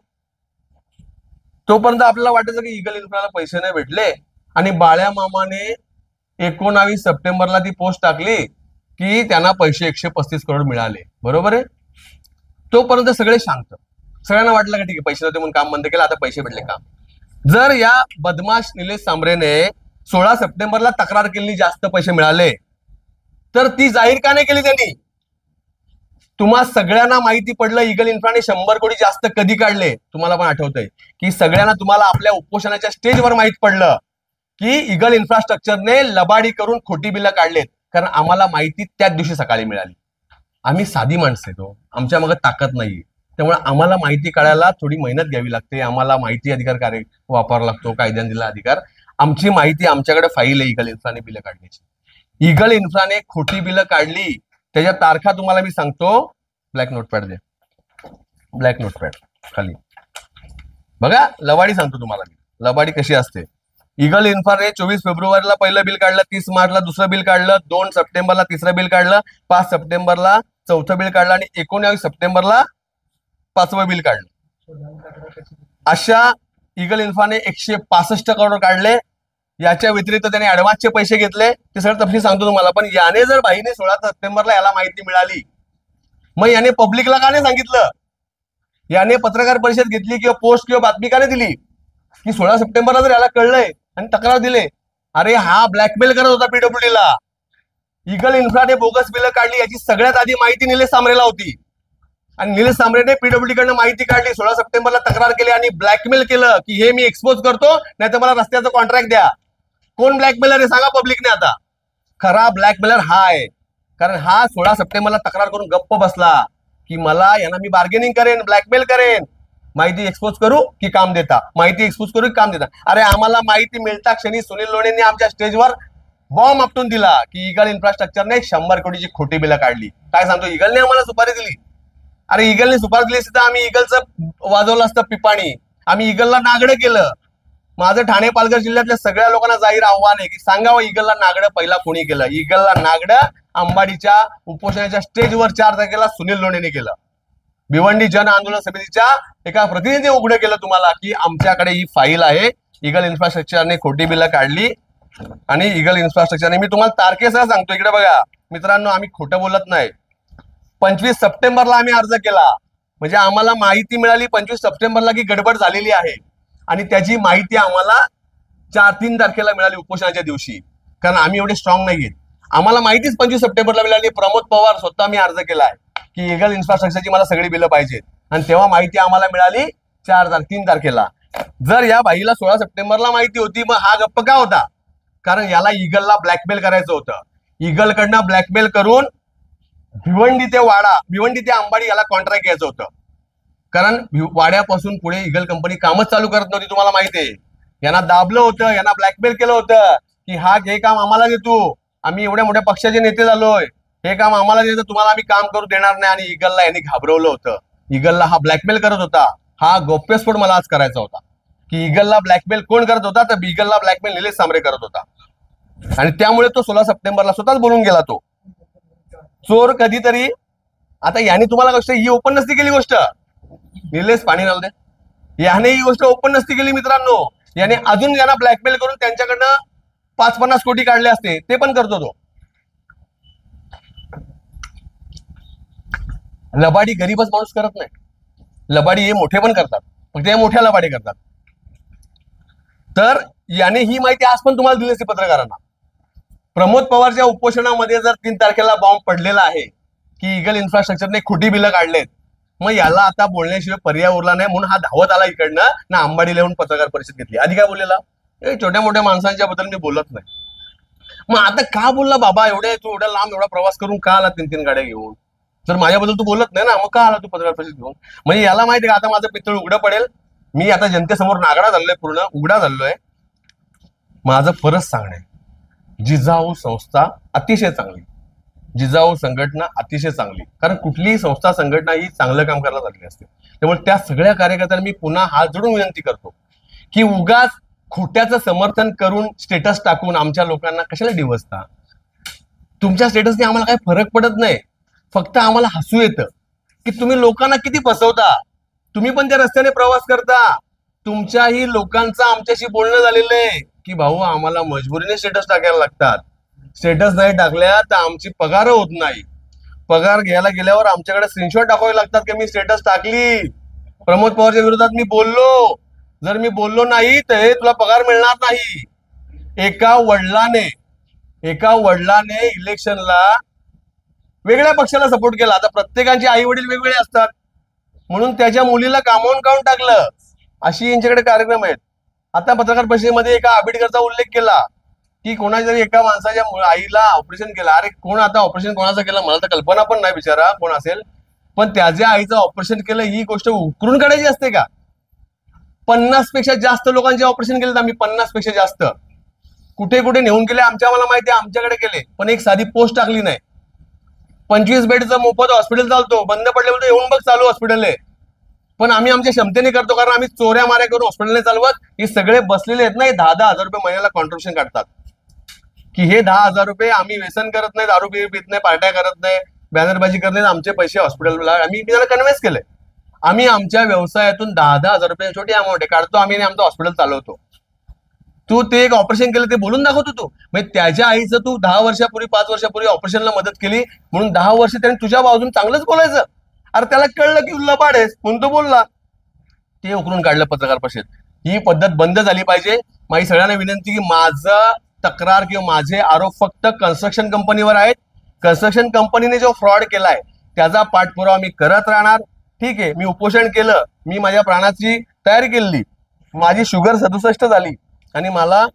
A: तोपर्यंत आपल्याला वाटायचं की ईगल इन्फ्राला पैसे नाही भेटले आणि बाळ्या मामाने 19 सप्टेंबरला ती पोस्ट टाकली की त्यांना पैसे 135 करोड मिळाले. बरोबर आहे. तोपर्यंत सगळे शांत. सगळ्यांना वाटलं का ठीक आहे पैसे नव्हते म्हणून काम बंद केलं, आता पैसे भेटले काम. जर या बदमाश निलेश सांबरेने 16 सप्टेंबरला तक्रार केली जास्त पैसे मिळाले, तर ती जाहीर का नाही केली त्यांनी? तुम्हा सगळ्यांना माहिती पडलं ईगल इन्फ्राने 100 कोटी जास्त कधी काढले. तुम्हाला पण आठवतंय की सगळ्यांना, तुम्हाला आपल्या उपोषणाच्या स्टेजवर माहित पडलं की ईगल इन्फ्रास्ट्रक्चरने लबाडी करून खोटी बिलं काढलेत. कारण आम्हाला माहिती त्याच दिवशी सकाळी मिळाली. आम्ही साधी माणसं येतो, आमच्या मग ताकद नाही. त्यामुळे आम्हाला माहिती काढायला थोडी मेहनत घ्यावी लागते. आम्हाला माहिती अधिकार कार्य वापरावा लागतो, कायद्याने दिला अधिकार. आमची माहिती, आमच्याकडे फाईल आहे ईगल इन्फ्राने बिलं काढण्याची. ईगल इन्फ्राने खोटी बिलं काढली, त्याच्या तारखा तुम्हाला मी सांगतो. ब्लॅक नोटपॅड दे, ब्लॅक नोटपॅड खाली बघा. लबाडी सांगतो तुम्हाला मी, लबाडी कशी असते. ईगल इन्फ्राने 24 फेब्रुवारीला पहिलं बिल काढलं, 30 मार्चला दुसरं बिल काढलं, 2 सप्टेंबरला तिसरं बिल काढलं, 5 सप्टेंबरला चौथं बिल काढलं आणि 19 सप्टेंबरला 5वं बिल काढलं. अशा ईगल इन्फ्राने 165 करोड काढले. याच्या व्यतिरिक्त त्याने ऍडव्हान्सचे पैसे घेतले. ते सगळं तपशील सांगतो तुम्हाला. पण याने जर बाईने 16 सप्टेंबरला याला माहिती मिळाली, मग याने पब्लिकला का नाही सांगितलं? याने पत्रकार परिषद घेतली किंवा पोस्ट किंवा बातमी का नाही दिली की 16 सप्टेंबरला जर याला कळलंय आणि तक्रार दिले? अरे हा ब्लॅकमेल करत होता PWD ला. ईगल इन्फ्राने बोगस बिलं काढली याची सगळ्यात आधी माहिती निलेश सांबरेला होती आणि निलेश सांबरेने पीडब्ल्यूडी कडनं माहिती काढली, 16 सप्टेंबरला तक्रार केली आणि ब्लॅकमेल केलं की हे मी एक्सपोज करतो, नाही तर मला रस्त्याचं कॉन्ट्रॅक्ट द्या. कोण ब्लॅकमेलर आहे सांगा पब्लिकने आता. खरा ब्लॅकमेलर हा आहे, कारण हा 16 सप्टेंबरला तक्रार करून गप्प बसला की मला यांना मी बार्गेनिंग करेन, ब्लॅकमेल करेन, माहिती एक्सपोज करू की काम देता, माहिती एक्सपोज करू की काम देता. अरे आम्हाला माहिती मिळता क्षणी सुनील लोणेंनी आमच्या स्टेजवर बॉम्ब आपटून दिला की इगल इन्फ्रास्ट्रक्चरने 100 कोटीची खोटी बिलं काढली. काय सांगतो, इगलने आम्हाला सुपारी दिली. अरे इगलने सुपारी दिली असती तर आम्ही इगलचं वाजवलं असतं पिपाणी, आम्ही इगलला नागडं केलं. माझं ठाणे पालघर जिल्ह्यातल्या सगळ्या लोकांना जाहीर आव्हान आहे की सांगावं इगलला नागडं पहिला कोणी केलं. इगलला नागडं अंबाडीच्या उपोषणाच्या स्टेजवर 4 तारखेला सुनील लोणेने केलं. भिवंडी जन आंदोलन समितीच्या एका प्रतिनिधी उघडं केलं तुम्हाला की आमच्याकडे ही फाईल आहे, इगल इन्फ्रास्ट्रक्चरने खोटी बिलं काढली आणि इगल इन्फ्रास्ट्रक्चरने. मी तुम्हाला तारखेसह सांगतो, इकडे बघा मित्रांनो, आम्ही खोटं बोलत नाही. 25 सप्टेंबरला आम्ही अर्ज केला, म्हणजे आम्हाला माहिती मिळाली 25 सप्टेंबरला की गडबड झालेली आहे आणि त्याची माहिती आम्हाला 3 तारखेला मिळाली उपोषणाच्या दिवशी, कारण आम्ही एवढे स्ट्रॉंग नाहीये. आम्हाला माहितीच 25 सप्टेंबरला मिळाली. प्रमोद पवार स्वतः मी अर्ज केलाय की इगल इन्फ्रास्ट्रक्चरची मला सगळी बिलं पाहिजेत आणि तेव्हा माहिती आम्हाला मिळाली 3 तारखेला. जर या बाईला 16 सप्टेंबरला माहिती होती मग हा गप्प का होता? कारण याला इगलला ब्लॅकमेल करायचं होतं. इगलकडनं ब्लॅकमेल करून भिवंडी ते वाडा, भिवंडी ते अंबाडी याला कॉन्ट्रॅक्ट घ्यायचं होतं. कारण वाड्यापासून पुढे इगल कंपनी कामच चालू करत नव्हती, तुम्हाला माहिती आहे. यांना दाबलं होतं, यांना ब्लॅकमेल केलं होतं की हे काम आम्हाला देतो, आम्ही एवढ्या मोठ्या पक्षाचे नेते झालोय, हे काम आम्हाला देतं, तुम्हाला आम्ही काम करू देणार नाही. आणि इगलला यांनी घाबरवलं होतं. इगलला हा ब्लॅकमेल करत होता. हा गौप्यस्फोट मला आज करायचा होता की इगलला ब्लॅकमेल कोण करत होता, तर इगलला ब्लॅकमेल निलेश सांबरे करत होता. आणि त्यामुळे तो 16 सप्टेंबरला स्वतःच बोलून गेला. तो चोर कधीतरी, आता याने तुम्हाला गोष्ट ही ओपन नसती केली गोष्ट, निलेश पाणी राहू दे, याने ही गोष्ट ओपन नसती केली मित्रांनो. याने अजून यांना ब्लॅकमेल करून त्यांच्याकडनं 50 कोटी काढले असते, ते पण करतो तो. लबाडी गरीबच माणूस करत नाही, लबाडी हे मोठे पण करतात, फक्त हे मोठ्या लबाडी करतात. तर याने ही माहिती आज पण तुम्हाला दिली असती पत्रकारांना. प्रमोद पवारच्या उपोषणामध्ये जर 3 तारखेला बॉम्ब पडलेला आहे की इगल इन्फ्रास्ट्रक्चरने खोटी बिलं काढलेत, मग याला आता बोलण्याशिवाय पर्याय उरला नाही, म्हणून हा धावत आला इकडनं ना अंबाडीला येऊन पत्रकार परिषद घेतली. आधी काय बोललेला, छोट्या मोठ्या माणसांच्या बद्दल मी बोलत नाही. मग आता का बोलला बाबा, तू एवढ्या लांब एवढा प्रवास करून का आला 3 गाड्या घेऊन? जर माझ्याबद्दल तू बोलत नाही ना, मग का आला तू पत्रकार परिषद घेऊन? म्हणजे याला माहिती का आता माझं पितळ उघडं पडेल, मी आता जनतेसमोर नागडा झालोय, पूर्ण उघडा झालोय. माझं परत सांगणे, जिजाऊ संस्था अतिशय चांगली, जिजाऊ संघटना अतिशय चांगली, कारण कुठलीही संस्था संघटना ही चांगलं काम करायला चालली असते. त्यामुळे त्या सगळ्या कार्यकर्त्यांना मी पुन्हा हात जोडून विनंती करतो की उगाच खोट्याचं समर्थन करून स्टेटस टाकून आमच्या लोकांना कशाला डिवचता. तुमच्या स्टेटसने आम्हाला काही फरक पडत नाही, फक्त आम्हाला हसू येतं की तुम्ही लोकांना किती फसवता. तुम्ही पण त्या रस्त्याने प्रवास करता, तुमच्याही लोकांचं आमच्याशी बोलणं झालेलं आहे की भाऊ आम्हाला मजबुरीने स्टेटस टाकायला लागतात, स्टेटस नाही टाकल्या तर आमची पगार होत नाही, पगार घ्यायला गेल्यावर आमच्याकडे स्क्रीनशॉट टाकावे लागतात की मी स्टेटस टाकली, प्रमोद पवारच्या विरोधात मी बोललो, जर मी बोललो नाही तर तुला पगार मिळणार नाही. एका वडिलाने इलेक्शनला वेगळ्या पक्षाला सपोर्ट केला. आता प्रत्येकाचे आई वडील वेगवेगळे असतात, म्हणून त्याच्या मुलीला कामावून काढून टाकलं, अशी यांच्याकडे कार्यक्रम आहेत. आता पत्रकार परिषदेमध्ये एका आंबेडकरचा उल्लेख केला की कोणाच्या तरी एका माणसाच्या आईला ऑपरेशन केलं. अरे कोण, आता ऑपरेशन कोणाचं केलं मला तर कल्पना पण नाही, बिचारा कोण असेल, पण त्याच्या आईचं ऑपरेशन केलं ही गोष्ट उकरून काढायची असते का? 50 पेक्षा जास्त लोकांचे ऑपरेशन केले आम्ही, 50 पेक्षा जास्त. कुठे कुठे नेऊन केले आम्हाला माहिती आहे, आमच्याकडे केले, पण एक साधी पोस्ट टाकली नाही. 25 बेडचं मोफत हॉस्पिटल चालतो, बंद पडले बोलतो येऊन बघ चालू हॉस्पिटल आहे, पण आम्ही आमच्या क्षमतेने करतो, कारण आम्ही चोऱ्या माऱ्या करून हॉस्पिटलने चालवत. हे सगळे बसलेले आहेत ना, 10,000 रुपये महिन्याला कॉन्ट्रिब्युशन काढतात की हे 10,000 रुपये आम्ही व्यसन करत नाही, दारू पित नाही, पार्ट्या करत नाही, बॅनरबाजी करत नाही, आमचे पैसे हॉस्पिटलला आम्ही त्याला कन्व्हिन्स केले. आम्ही आमच्या व्यवसायातून 10,000 रुपये छोटी अमाऊंट आहे काढतो आम्ही आणि आमचं हॉस्पिटल चालवतो. तू ते एक ऑपरेशन केलं ते बोलून दाखवतो तू. म्हणजे त्याच्या आईचं तू 10 वर्षापूर्वी 5 वर्षापूर्वी ऑपरेशनला मदत केली म्हणून 10 वर्ष त्याने तुझ्या बाजून चांगलंच बोलायचं. अरे त्याला कळलं की लबाड आहेस म्हणून तो बोलला, ते उकरून काढलं पत्रकार परिषद. ही पद्धत बंद झाली पाहिजे. माझी सगळ्यांना विनंती की माझं तक्रार किंवा माझे आरोप फक्त कन्स्ट्रक्शन कंपनीवर आहेत. कन्स्ट्रक्शन कंपनीने जो फ्रॉड केलाय त्याचा पाठपुरावा मी करत राहणार. ठीक आहे, मी उपोषण केलं, मी माझ्या प्राणाची तयारी केली, माझी शुगर 67 झाली आणि मला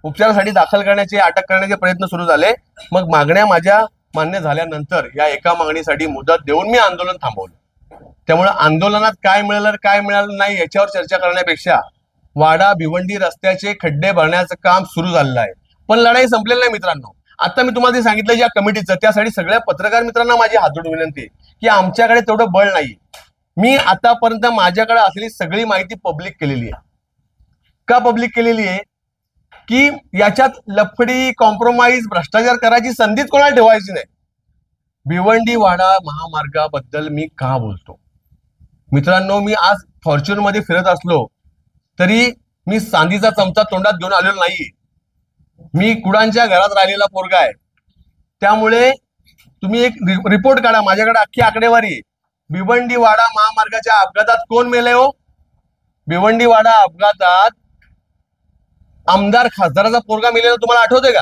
A: उपचारासाठी दाखल करण्याचे, अटक करण्याचे प्रयत्न सुरू झाले. मग मागण्या माझ्या मान्य झाल्यानंतर या एका मागणीसाठी मुदत देऊन मी आंदोलन थांबवलं. त्यामुळे आंदोलनात काय मिळालं काय मिळालं नाही याच्यावर चर्चा करण्यापेक्षा वाडा भिवंडी रस्त्याचे खड्डे भरण्याचं काम सुरू झालेलं आहे. पण लढाई संपलेली नाही मित्रांनो. आता मी तुम्हाला जे सांगितलं ज्या कमिटीचं, त्यासाठी सगळ्या पत्रकार मित्रांना माझी हात जोडून विनंती आहे की आमच्याकडे तेवढं बळ नाही. मी आतापर्यंत माझ्याकडे असलेली सगळी माहिती पब्लिक केलेली आहे. का पब्लिक केलेली आहे? की याच्यात लफडी, कॉम्प्रोमाइज, भ्रष्टाचार करायची संधीच कोणाला ठेवायची नाही. भिवंडी वाडा महामार्गाबद्दल मी का बोलतो मित्रांनो? मी आज फॉर्च्यून मध्ये फिरत असलो तरी मी चांदीचा चमचा तोंडात घेऊन आलेलो नाही. मी कुडांच्या घरात राहिलेला पोरगा आहे. त्यामुळे तुम्ही एक रिपोर्ट काढा, माझ्याकडे अख्खी आकडेवारी आहे. भिवंडी वाडा महामार्गाच्या अपघातात कोण मेले हो? भिवंडी वाडा अपघातात आमदार खासदाराचा पोरगा मेलेला तुम्हाला आठवतंय का?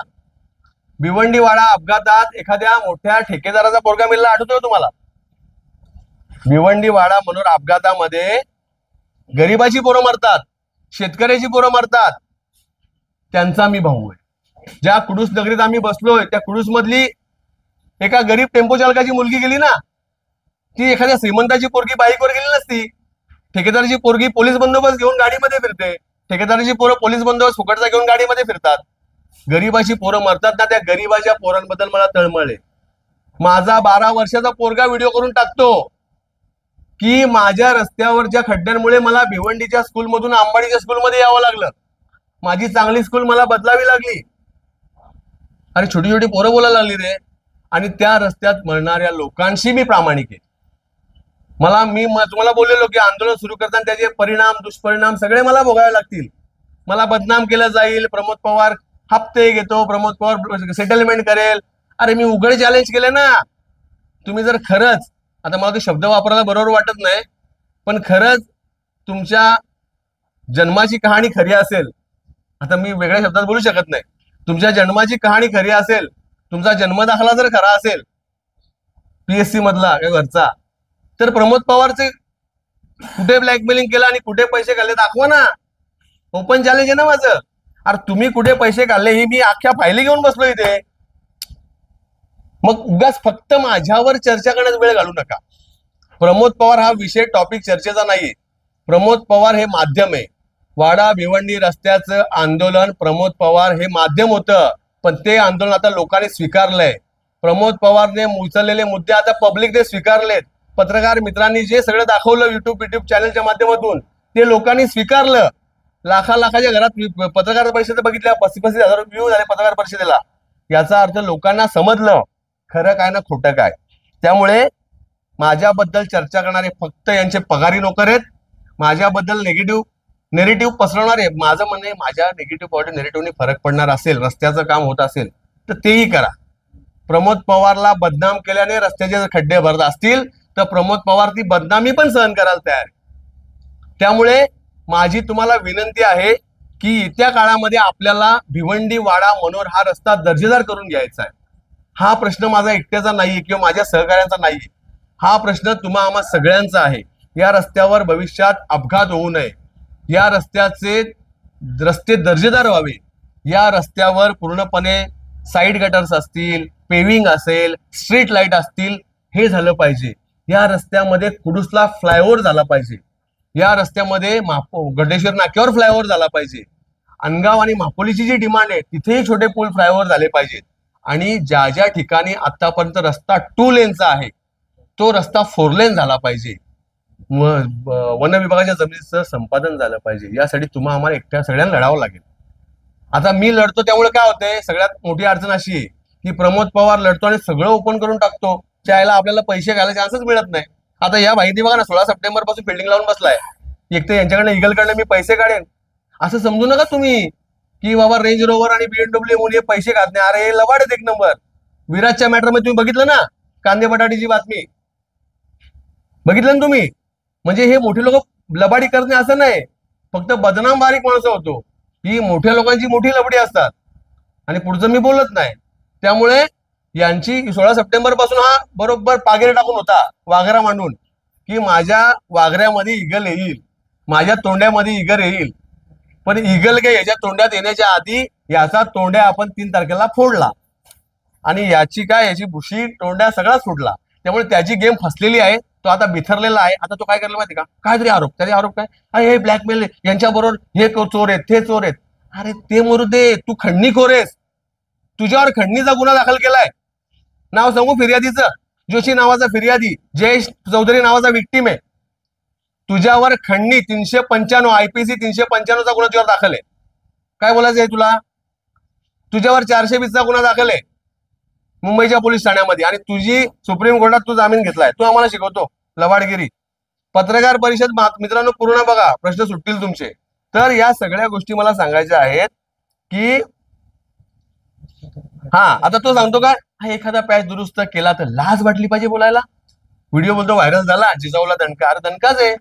A: भिवंडी वाडा अपघातात एखाद्या मोठ्या ठेकेदाराचा पोरगा मेलेला आठवतोय तुम्हाला? भिवंडी वाडा मनोर अपघातामध्ये गरिबाची पोरं मरतात, शेतकऱ्याची पोरं मरतात. त्यांचा मी भाऊ आहे. ज्या कुडूस नगरीत आम्ही बसलोय त्या कुडूस मधली एका गरीब टेम्पो चालकाची मुलगी गेली ना, ती एखाद्या श्रीमंताची पोरगी बाईकवर गेली नसती. ठेकेदाराची पोरगी पोलीस बंदोबस्त घेऊन गाडीमध्ये फिरते, ठेकेदाराची पोरं पोलीस बंदोबस्त फुकटचा घेऊन गाडीमध्ये फिरतात. गरीबाची पोरं मरतात ना, त्या गरीबाच्या पोरांबद्दल मला तळमळ आहे. माझा 12 वर्षाचा पोरगा व्हिडिओ करून टाकतो की माझ्या रस्त्यावरच्या खड्ड्यांमुळे मला भिवंडीच्या स्कूलमधून अंबाडीच्या स्कूलमध्ये यावं लागलं, माझी चांगली स्कूल मला बदलावी लागली. अरे छोटी छोटी पोरं बोलायला लागली रे. आणि त्या रस्त्यात मरणाऱ्या लोकांशी मी प्रामाणिक आहे. मी तुम्हाला बोललेलो की आंदोलन सुरू करताना त्याचे परिणाम, दुष्परिणाम सगळे मला भोगावे लागतील. मला बदनाम केलं जाईल, प्रमोद पवार हप्ते घेतो, प्रमोद पवार सेटलमेंट करेल. अरे मी उघड चॅलेंज केलं ना. तुम्ही जर खरंच, आता मला तो शब्द वापरायला बरोबर वाटत नाही, पण खरंच तुमच्या जन्माची कहाणी खरी असेल, आता मी वेगळ्या शब्दात बोलू शकत नाही, तुमच्या जन्माची कहाणी खरी असेल, तुमचा जन्म दाखला जर खरा असेल पीएससी मधला किंवा घरचा, तर प्रमोद पवारचे कुठे ब्लॅकमेलिंग केलं आणि कुठे पैसे काढले दाखवा ना. ओपन चॅलेंज आहे ना माझं. अरे तुम्ही कुठे पैसे काढले ही मी अख्ख्या फायली घेऊन बसलो इथे. मग उगाच फक्त माझ्यावर चर्चा करण्यास वेळ घालू नका. प्रमोद पवार हा विषय, टॉपिक चर्चेचा नाहीये. प्रमोद पवार हे माध्यम आहे. वाडा भिवंडी रस्त्याचं आंदोलन प्रमोद पवार हे माध्यम होतं, पण ते आंदोलन आता लोकांनी स्वीकारलंय. प्रमोद पवारने उचललेले मुद्दे आता पब्लिकने स्वीकारलेत. पत्रकार मित्रांनी जे सगळं दाखवलं युट्यूब चॅनलच्या माध्यमातून ते लोकांनी स्वीकारलं. लाखाच्या घरात पत्रकार परिषद बघितल्या, 35,000 व्ह्यू झाले पत्रकार परिषदेला. याचा अर्थ लोकांना समजलं खरं काय ना खोटं काय. त्यामुळे माझ्याबद्दल चर्चा करणारे फक्त यांचे पगारी नोकर आहेत. माझ्याबद्दल नेगेटिव्ह पसरवणारे, माझं म्हणणं आहे माझ्या नेगेटिव्ह पॉईंट नेगेटिव्हने फरक पडणार असेल, रस्त्याचं काम होत असेल तर तेही करा. प्रमोद पवारला बदनाम केल्याने रस्त्याचे जर खड्डे भरत असतील तर प्रमोद पवार ती बदनामी पण सहन करायला तयार. त्यामुळे माझी तुम्हाला विनंती आहे की येत्या काळामध्ये आपल्याला भिवंडी वाडा मनोर हा रस्ता दर्जेदार करून घ्यायचा आहे. हा प्रश्न माझा एकट्याचा नाहीये किंवा माझ्या सहकार्यांचा नाहीये. हा प्रश्न तुम्हा आम्हा सगळ्यांचा आहे. या रस्त्यावर भविष्यात अपघात होऊ नये, या रस्ते दर्जेदार व्हावे, या रस्त्यावर पूर्णपणे साईड गटर्स असतील, पेविंग असेल, स्ट्रीट लाईट असतील, हे झालं पाहिजे. या रस्त्यामध्ये कुडूसला फ्लायओव्हर झाला पाहिजे. या रस्त्यामध्ये गडेश्वर नाक्यावर फ्लायओव्हर झाला पाहिजे. अनगाव आणि मापोलीची जी डिमांड आहे तिथेही छोटे पूल फ्लायओव्हर झाले पाहिजेत. आणि ज्या ज्या ठिकाणी आतापर्यंत रस्ता 2 लेनचा आहे तो रस्ता 4 लेन झाला पाहिजे. वन विभागाच्या जमिनीचं संपादन झालं पाहिजे. यासाठी तुम्हाला आम्हाला एकट्या सगळ्यांना लढावं लागेल. आता मी लढतो त्यामुळे काय होतंय, सगळ्यात मोठी अडचण अशी आहे की प्रमोद पवार लढतो आणि सगळं ओपन करून टाकतो, त्याला आपल्याला पैसे घालायला चान्सच मिळत नाही. आता या माहिती बघा ना, 16 सप्टेंबर पासून बिल्डिंग लावून बसलाय. एक तर यांच्याकडे इगलकडनं मी पैसे काढेन असं समजू नका तुम्ही की बाबा रेंज रोवर आणि BMW मुळे पैसे घात नाही. अरे लवाड आहेत एक नंबर. विराजच्या मॅटरमध्ये तुम्ही बघितलं ना, कांदे बटाटीची बातमी बघितलं ना तुम्ही. म्हणजे हे मोठे लोक लबाडी करणे असं नाही, फक्त बदनाम बारीक माणसं होतो. ही मोठ्या लोकांची मोठी लबडी असतात आणि पुढचं मी बोलत नाही. त्यामुळे यांची 16 सप्टेंबर पासून हा बरोबर पागेरे टाकून होता, वाघरा मांडून, की माझ्या वाघऱ्यामध्ये इगल येईल, माझ्या तोंड्यामध्ये इगल येईल. पण इगल काय याच्या तोंड्यात येण्याच्या आधी याचा तोंड्या आपण 3 तारखेला फोडला आणि याची भुशी तोंड्या सगळाच फुटला. त्यामुळे त्याची गेम फसलेली आहे. तो आता बिथरलेला आहे. आता तो काय करायला माहिती का, काहीतरी आरोप, त्याचे आरोप काय, हे ब्लॅकमेल, यांच्याबरोबर हे चोर आहेत, ते चोर आहेत. अरे ते मरू दे, तू खंडणीखोर आहेस. तुझ्यावर खंडणीचा गुन्हा दाखल केलाय. नाव सांगू फिर्यादीचं, जोशी नावाचा फिर्यादी, जयेश चौधरी नावाचा विक्टीम आहे. तुझ्यावर खंडणी 395 IPC 395चा गुन्हा तुझ्यावर दाखल आहे. काय बोलायचं आहे तुला? तुझ्यावर 420चा गुन्हा दाखल आहे मुंबईच्या पोलीस ठाण्यामध्ये आणि तुझी सुप्रीम कोर्टात तू जामीन घेतलाय. तू आम्हाला शिकवतो लवाडगिरी. पत्रकार परिषद मित्रांनो पूर्ण बघा, प्रश्न सुटतील तुमचे. तर या सगळ्या गोष्टी मला सांगायच्या आहेत की आता तो सांगतो का, एखादा पॅच दुरुस्त केला तर लाज वाटली पाहिजे बोलायला. व्हिडिओ बोलतो व्हायरल झाला, जिजाऊला दणका. अरे दणकाच आहे.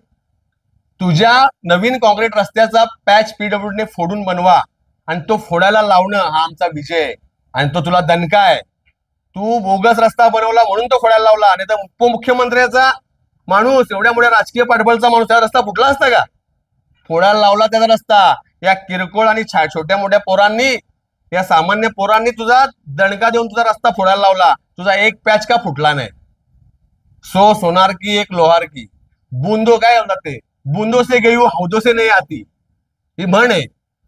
A: तुझ्या नवीन कॉन्क्रीट रस्त्याचा पॅच PWDने फोडून बनवा आणि तो फोडायला लावणं हा आमचा विजय आहे आणि तो तुला दणका आहे. तू बोगस रस्ता बनवला म्हणून तो फोडायला लावला, आणि तर उपमुख्यमंत्र्याचा माणूस, एवढ्या मोठ्या राजकीय पाठबळचा माणूस, त्याचा रस्ता फुटला असता का? फोडायला लावला त्याचा रस्ता. या किरकोळ आणि छोट्या मोठ्या पोरांनी, या सामान्य पोरांनी तुझा दणका देऊन तुझा रस्ता फोडायला लावला. तुझा एक पॅच का फुटला नाही? सोनार की एक लोहार की, बुंदो काय म्हणतात ते, बुंदो से गई वो हौदो से नाही आती, ही म्हण आहे.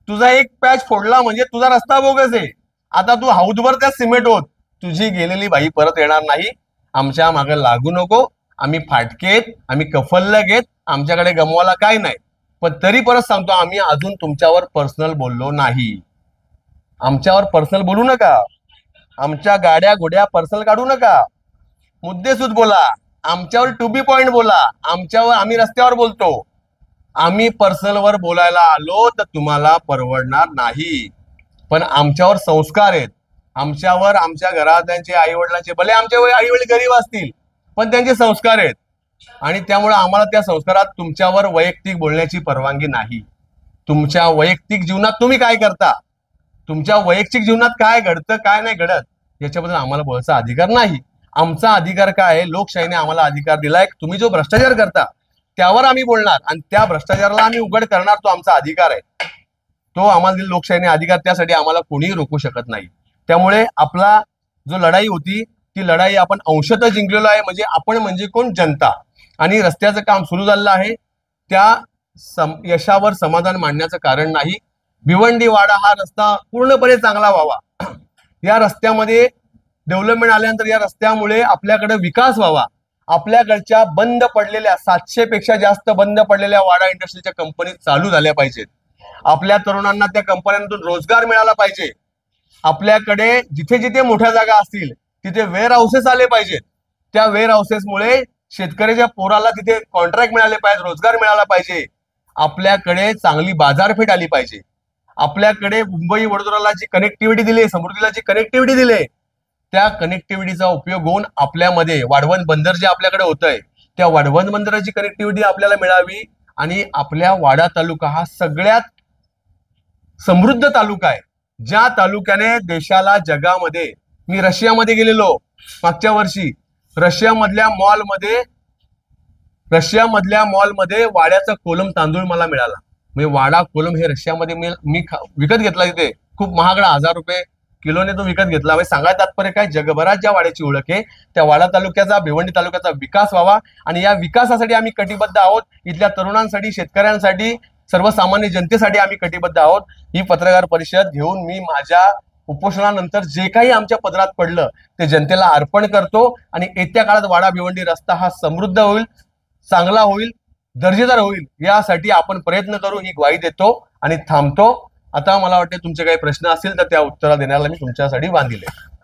A: तुझा एक पॅच फोडला म्हणजे तुझा रस्ता बोगस आहे. आता तू हौदभर त्या सिमेंट होत, तुझी गेलेली बाई परत येणार नाही. आमच्या मागे लागू नको. आम्ही फाटकेत, आम्ही कफल्ल घेत, आमच्याकडे गमवायला काय नाही. पण तरी परत सांगतो, आम्ही अजून तुमच्यावर पर्सनल बोललो नाही. आमच्यावर पर्सनल बोलू नका. आमच्या गाड्या घोड्या पर्सनल काढू नका. मुद्देसूद बोला. आमच्यावर टू बी पॉइंट बोला. आमच्यावर, आम्ही रस्त्यावर बोलतो. आम्ही पर्सनलवर बोलायला आलो तर तुम्हाला परवडणार नाही. पण आमच्यावर संस्कार आहेत. आमच्यावर, आमच्या घरातल्यांचे, आई वडिलांचे, भले आमचे आई वडील गरीब असतील पण त्यांचे संस्कार आहेत आणि त्यामुळे आम्हाला त्या संस्कारात तुमच्यावर वैयक्तिक बोलण्याची परवानगी नाही. तुमच्या वैयक्तिक जीवनात तुम्ही काय करता, तुमच्या वैयक्तिक जीवनात काय घडतं काय नाही घडत, याच्याबद्दल आम्हाला बोलायचा अधिकार नाही. आमचा अधिकार काय आहे, लोकशाहीने आम्हाला अधिकार दिलाय. तुम्ही जो भ्रष्टाचार करता त्यावर आम्ही बोलणार आणि त्या भ्रष्टाचाराला आम्ही उघड करणार. तो आमचा अधिकार आहे. तो आम्हाला लोकशाहीने अधिकार, त्यासाठी आम्हाला कोणीही रोखू शकत नाही. त्यामुळे आपला जो लढाई होती ती लढाई आपण अंशतः जिंकलेलो आहे. म्हणजे आपण म्हणजे कोण, जनता. आणि रस्त्याचं काम सुरू झालेलं आहे. त्या यशावर समाधान मानण्याचं कारण नाही. भिवंडी वाडा हा रस्ता पूर्णपणे चांगला व्हावा. या रस्त्यामध्ये डेव्हलपमेंट आल्यानंतर या रस्त्यामुळे आपल्याकडे विकास व्हावा. आपल्याकडच्या बंद पडलेल्या 700 पेक्षा जास्त बंद पडलेल्या वाडा इंडस्ट्रीच्या कंपनी चालू झाल्या पाहिजेत. आपल्या तरुणांना त्या कंपन्यांतून रोजगार मिळाला पाहिजे. आपल्याकडे जिथे जिथे मोठ्या जागा असतील तिथे वेअर हाऊसेस आले पाहिजेत. त्या वेअर हाऊसेसमुळे शेतकऱ्याच्या पोराला तिथे कॉन्ट्रॅक्ट मिळाले पाहिजे, रोजगार मिळाला पाहिजे. आपल्याकडे चांगली बाजारपेठ आली पाहिजे. आपल्याकडे मुंबई वडोदराला जी कनेक्टिव्हिटी दिली, समृद्धीला जी कनेक्टिव्हिटी दिली, त्या कनेक्टिव्हिटीचा उपयोग होऊन आपल्यामध्ये वाढवण बंदर जे आपल्याकडे होतंय त्या वाढवण बंदराची कनेक्टिव्हिटी आपल्याला मिळावी. आणि आपल्या वाडा तालुका हा सगळ्यात समृद्ध तालुका आहे. ज्या तालुक्याने देशाला, जगामध्ये, मी रशियामध्ये गेलेलो मागच्या वर्षी, रशियामधल्या मॉलमध्ये वाड्याचा कोलम तांदूळ मला मिळाला. म्हणजे वाडा कोलम हे रशियामध्ये मी विकत घेतला. तिथे खूप महागडा, 1000 रुपये किलोने तो विकत घेतला. म्हणजे सांगायचं तात्पर्य काय, जगभरात ज्या वाड्याची ओळख आहे त्या वाडा तालुक्याचा, भिवंडी तालुक्याचा विकास व्हावा. आणि या विकासासाठी आम्ही कटिबद्ध आहोत. इथल्या तरुणांसाठी, शेतकऱ्यांसाठी, सर्वसामान्य जनतेसाठी आम्ही कटिबद्ध आहोत. ही पत्रकार परिषद घेऊन मी माझ्या उपोषणानंतर जे काही आमच्या पदरात पडलं ते जनतेला अर्पण करतो. आणि येत्या काळात वाडा भिवंडी रस्ता हा समृद्ध होईल, चांगला होईल, दर्जेदार होईल, यासाठी आपण प्रयत्न करू, ही ग्वाही देतो आणि थांबतो. आता मला वाटते तुमचे काही प्रश्न असतील तर त्या उत्तरा देण्याला मी तुमच्यासाठी बांधील आहे.